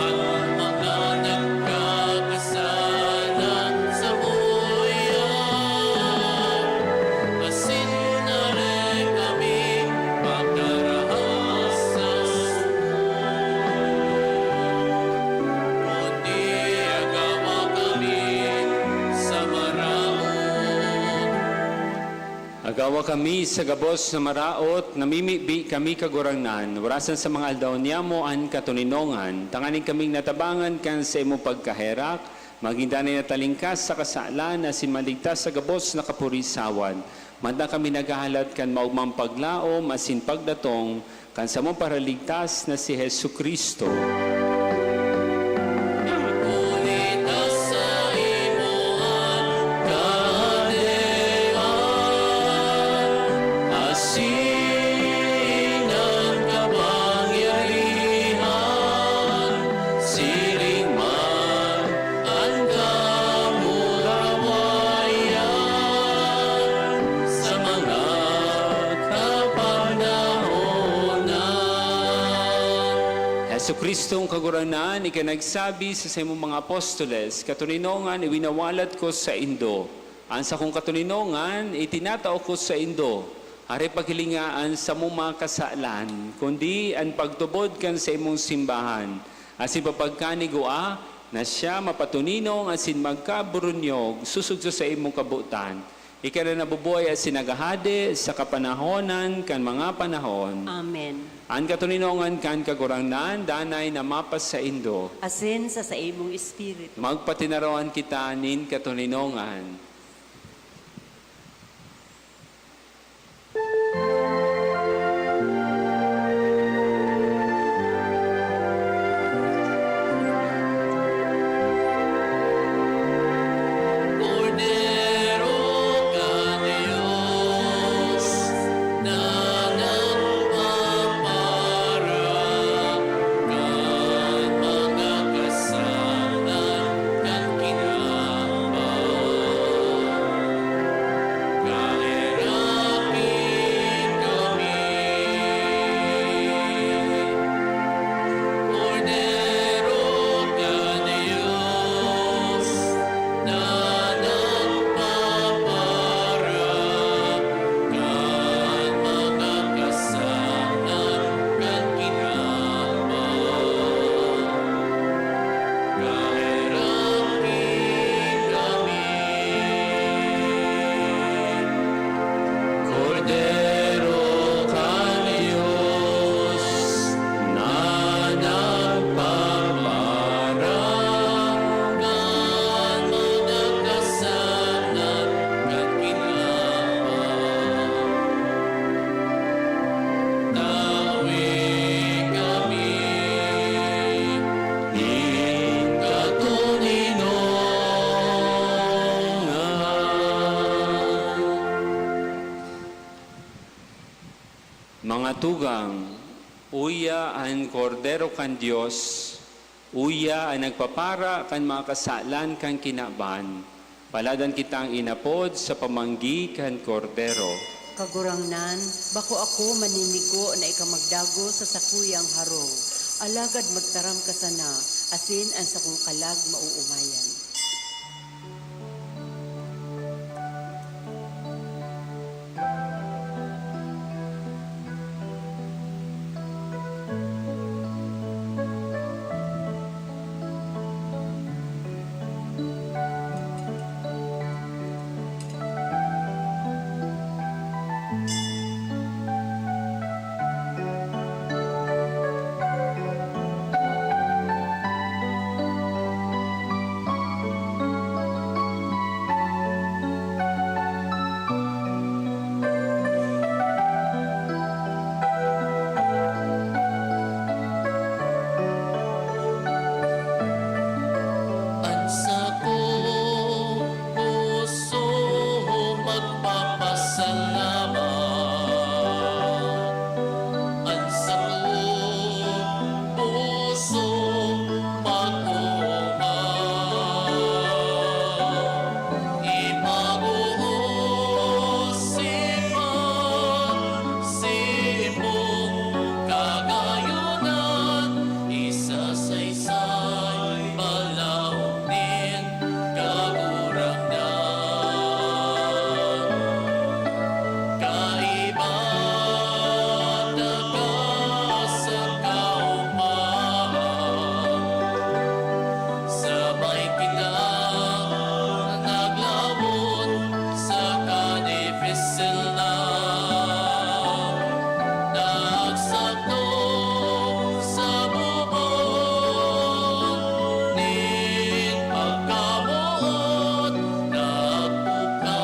Ang mga nagkakasalan sa buyan, asin na rin kami pagkarahasas mo. Kundi agawa kami sa maraon. Agawa kami sa gabos na maraot, namimibi kami kagurangnan, warasan sa mga aldaw niya mo an katuninongan, tanganin kaming natabangan kan sa imo pagkaherak, magindanay na talingkas sa kasalan na sinmaligtas sa gabos na kapurisawan. Manda kami naghahalat kan maugmang paglaom, asin pagdatong, kan sa mong paraligtas na si Hesu Kristo. Ngunit sa imoan kahadean, asin ang kapangyarihan, siring man ang kamurawayan, sa mga kapanahonan. Hesu Kristong kaguranan, ikanagsabi sa imong mga apostoles, katuninongan iwinawalat ko sa Indo. Ang sa kong katuninongan, itinatao ko sa Indo. Are paghilingaan sa mong mga kasalan, kundi ang pagtubod kan sa imong simbahan. Asin papagkanigua, na siya mapatuninong asin magkaburunyog, susugso sa imong kabutan. Ika na nabubuhay asin nagahade sa kapanahonan kan mga panahon. Amen. Ang katuninongan kan kagurangnan, danay na mapas sa Indo. Asin sa imong espiritu. Magpatinarawan kita nin katuninongan. Cordero ka Diyos, na nagpapara kan mga kasalan kan kinabang. Mga tugang, uya ang kordero kan Dios, uya ang nagpapara kan mga kasalan kan kinaban. Paladan kitang inapod sa pamanggi kan kordero. Kagurangnan, bako ako maninigo na ikamagdago sa sakuyang harong. Alagad magtaram ka sana, asin ang sakong kalag mauumayan. Ang sakong puso magpapasalamat. Ang sakong puso mag-uumay. Ipag-uusipan simong kagayunan, isasaysay balaw din kagurangnan. Kaiba daga sa kaumaan, sabay kita naglawon sa kanipisil na nagsakto sa bubon nin pagkabuot, nagbuka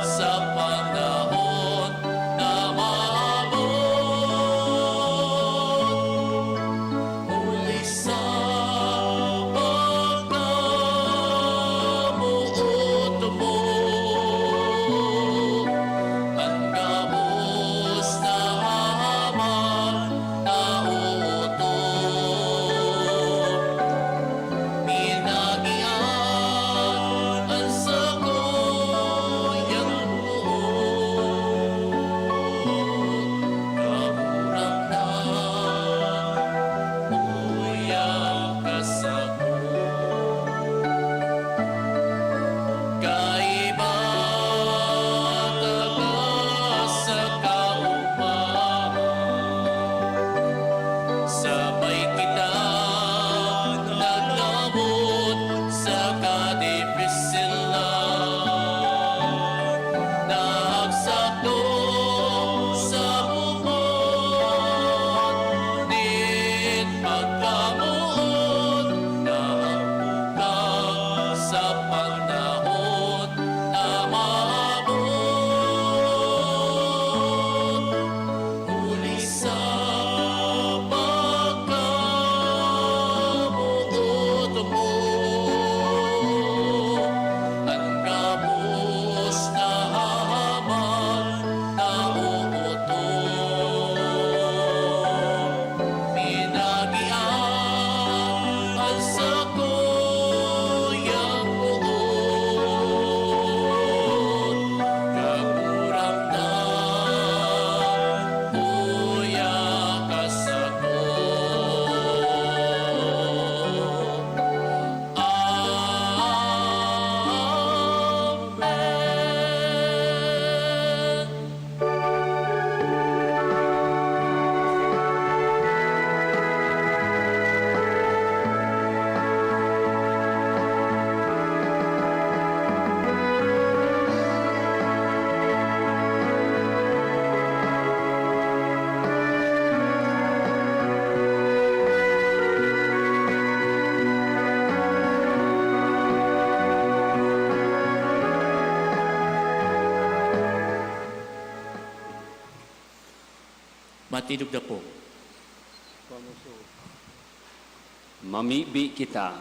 sa panahon na maabot. Huli sa pagkabuot mo, ang gabos na haman na utot. Minagian ang sakuyang buot, kaburangnan, uyang kasako. Kaiba taga sa kaumaan, sabay kita naglamot sa kanipisil na nagsakto sa bubon nin pagkabuot, nabuka sa panahon na maabot. Huli sa pagkabuot mo, ang gabos na haman na uutot. Minagian ang sakuyang buot, kaburangnan, uyang kasako. Amen. Matidog na po. Mamibi kita.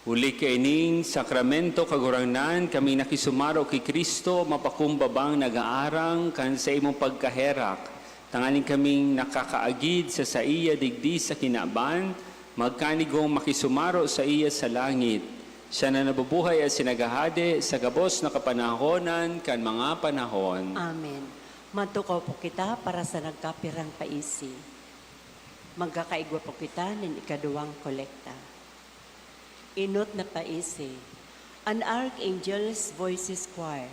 Uli kaining sakramento kagurangnan, kami nakisumaro kay Kristo, mapakumbabang nag-aarang kan sa imong pagkaherak. Tangaling kaming nakakaagid sa iya digdi sa kinaban, magkanigong makisumaro sa iya sa langit. Siya na nabubuhay at sinagahade sa gabos na kapanahonan kan mga panahon. Amen. Matukaw po kita para sa nagkapirang paisi. Magkakaigwa po kita ng ikaduwang kolekta. Inot na paisi. An Archangel's Voices Choir.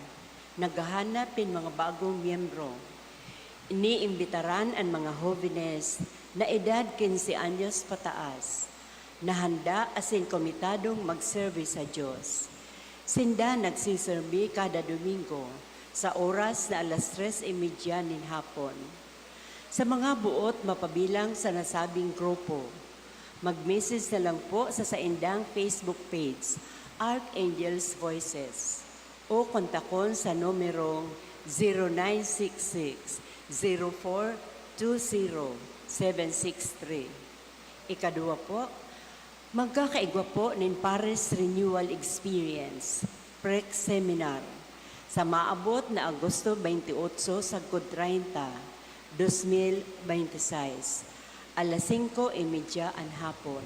Naghahanap ng mga bagong miyembro. Iniimbitaran ang mga jóvenes na edad 15 anyos pataas na handa asin komitadong mag-serve sa Diyos. Sinda nagsiserbi kada Domingo sa oras na alas 3:30 nin hapon. Sa mga buot mapabilang sa nasabing grupo, mag-message na lang po sa saindang Facebook page, Archangel's Voices, o kontakon sa numerong 0966-0420-763. Ikaduwa po, magkakaigwa po ng Paris Renewal Experience, PREC Seminar, sa maabot na Agosto 28 sa 30, 2026. Alas 5:30 ang hapon.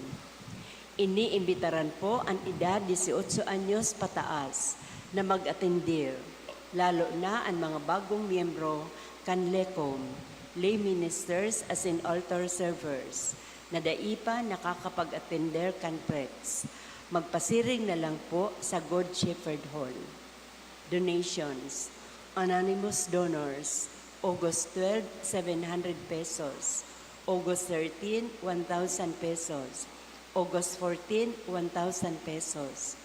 Iniimbitaran po ang edad 18 anyos pataas na mag-atendir, lalo na ang mga bagong miyembro kan LECOM, lay ministers as in altar servers, na daipa nakakapag-attender kan PREX. Magpasiring na lang po sa Good Shepherd Hall. Donations. Anonymous donors. August 12, 700 pesos. August 13, 1,000 pesos. August 14, 1,000 pesos.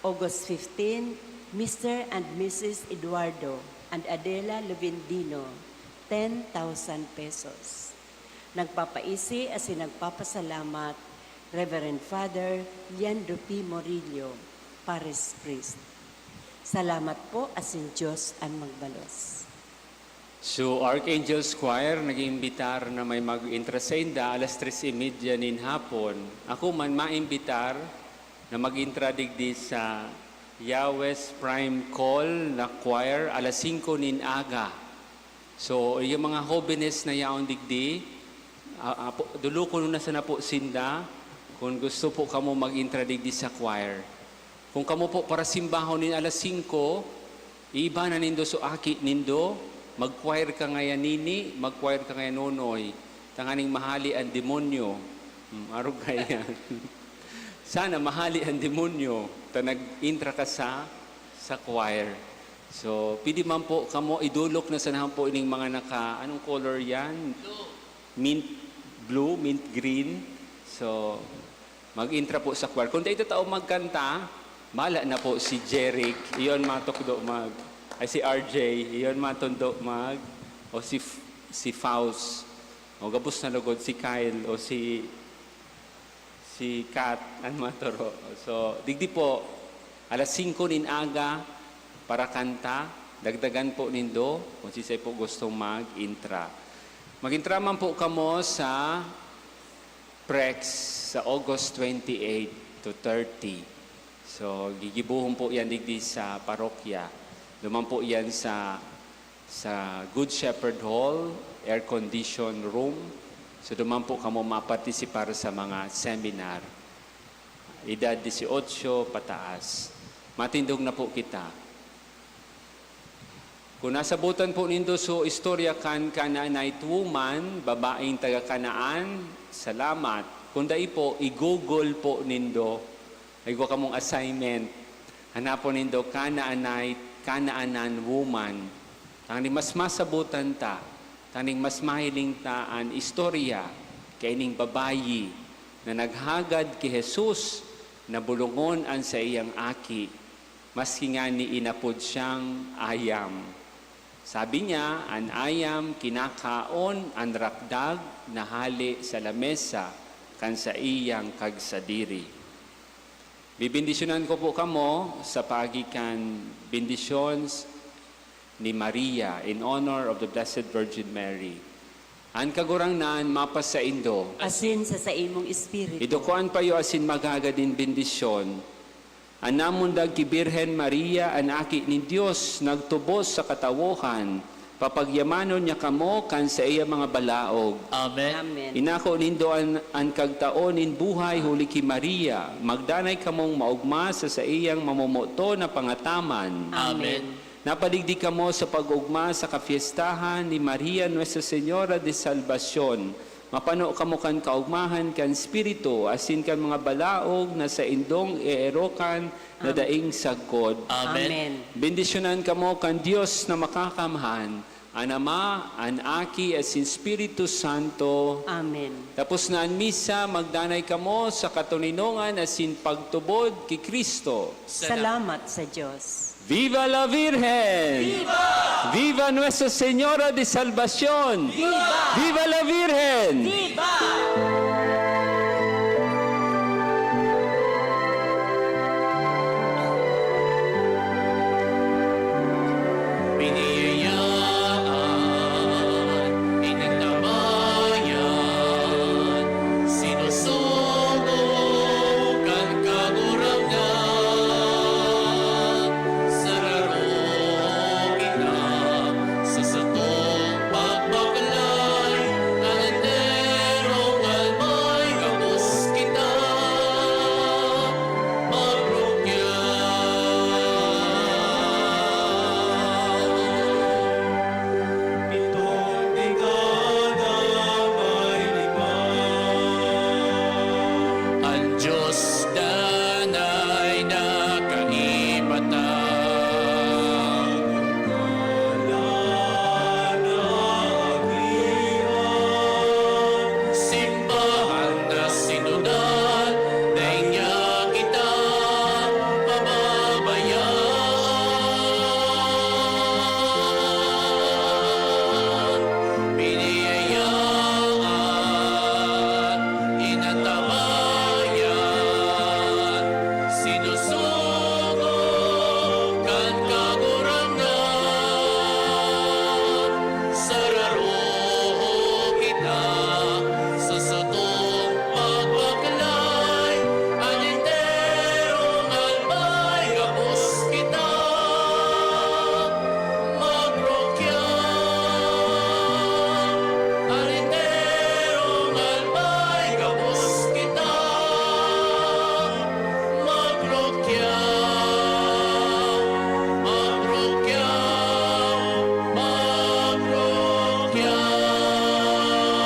August 15, Mr. and Mrs. Eduardo and Adela Levendino, 10,000 pesos. Nagpapaisi at nagpapasalamat, Reverend Father Leandro P. Morillo, Parish Priest. Salamat po asin Diyos ang magbalos. So, Archangel's Choir, nag-iimbitar na may mag-intrasenda alas 3:30 nin hapon. Ako man maimbitar na mag-intradigdi sa Yahweh's Prime Call na choir alas 5 nin aga. So, yung mga jóvenes na yaon digdi, dulo ko na sana po sinda, kung gusto po kamo mag-intradigdi sa choir. Kung kamo po para simbahon nin alas 5, iba na nindo so aki nindo, mag-choir ka ngayon nini, mag-choir ka ngayon nonoy. Tanganing mahali ang demonyo. Arog kaya. Sana mahali ang demonyo. Ta nag-intra ka sa choir. So, pidi man po kamo idulok na sanahan po ining mga anong color yan? Mint blue, mint green. So, mag-intra po sa choir. Kung dito tao magkanta, mala na po si Jeric. Iyon matukdo si RJ, iyon matundo o si Faust, o gabos na lugod si Kyle, o si Kat, ang maturo. So, digdi po, alas 5 nin aga, para kanta, dagdagan po nindo, kung sisay po gustong mag-intra. Mag-intra man po kamo sa PREX sa August 28 to 30. So, gigibuhon po yan digdi sa parokya. Duman po yan sa Good Shepherd Hall, air-conditioned room. So duman po kamo mapartisipar sa mga seminar. Edad 18 pataas. Matindog na po kita. Kung nasabutan po nindo so istorya kan Canaanite woman, babaeng taga-Kanaan, salamat. Kung dai po, i-google po nindo. Ay kamong assignment. Hanapon nindo Kanaanan woman. Tanging mas masabutan ta, tanging mas mahiling ta ang istorya kay ning babayi na naghagad kay Jesus na bulungon ang sa iyang aki, maski nga ni inapod siyang ayam. Sabi niya, ang ayam kinakaon ang rakdag na hali sa lamesa kan sa iyang kagsadiri. Bibindisyonan ko po kamo sa pagikan bendisyones ni Maria in honor of the Blessed Virgin Mary. An kagurangnan mapas sa indo. asin sa imong espiritu. Idukuan payo asin magagadin bendisyon. Anamundag ki Birhen Maria, an aki ni Dios, nagtubos sa katawohan. Papagyamanon niya kamo kan sa iya mga balaog. Amen. Amen. Inako nindo an kagtaon in buhay huli ki Maria. Magdanay kamong maugma sa iyang mamomoto na pangataman. Amen. Napadigdi kamo sa pag-ugma sa kafiestahan ni Maria Nuestra Señora de Salvacion. Mapano kamo kan kaugmahan kan Espiritu, asin kan mga balaog na sa indong eerokan na daing sagkod. Amen. Bendisyonan kamo kan Dios na makakamhan, an Ama, an Aki, asin Espiritu Santo. Amen. Tapos na ang misa, magdanay kamo sa katuninongan asin pagtubod ki Kristo. Salamat sa Diyos. Viva la Virgen! Viva! Viva Nuestra Señora de Salvación! Viva! Viva la Virgen! Viva!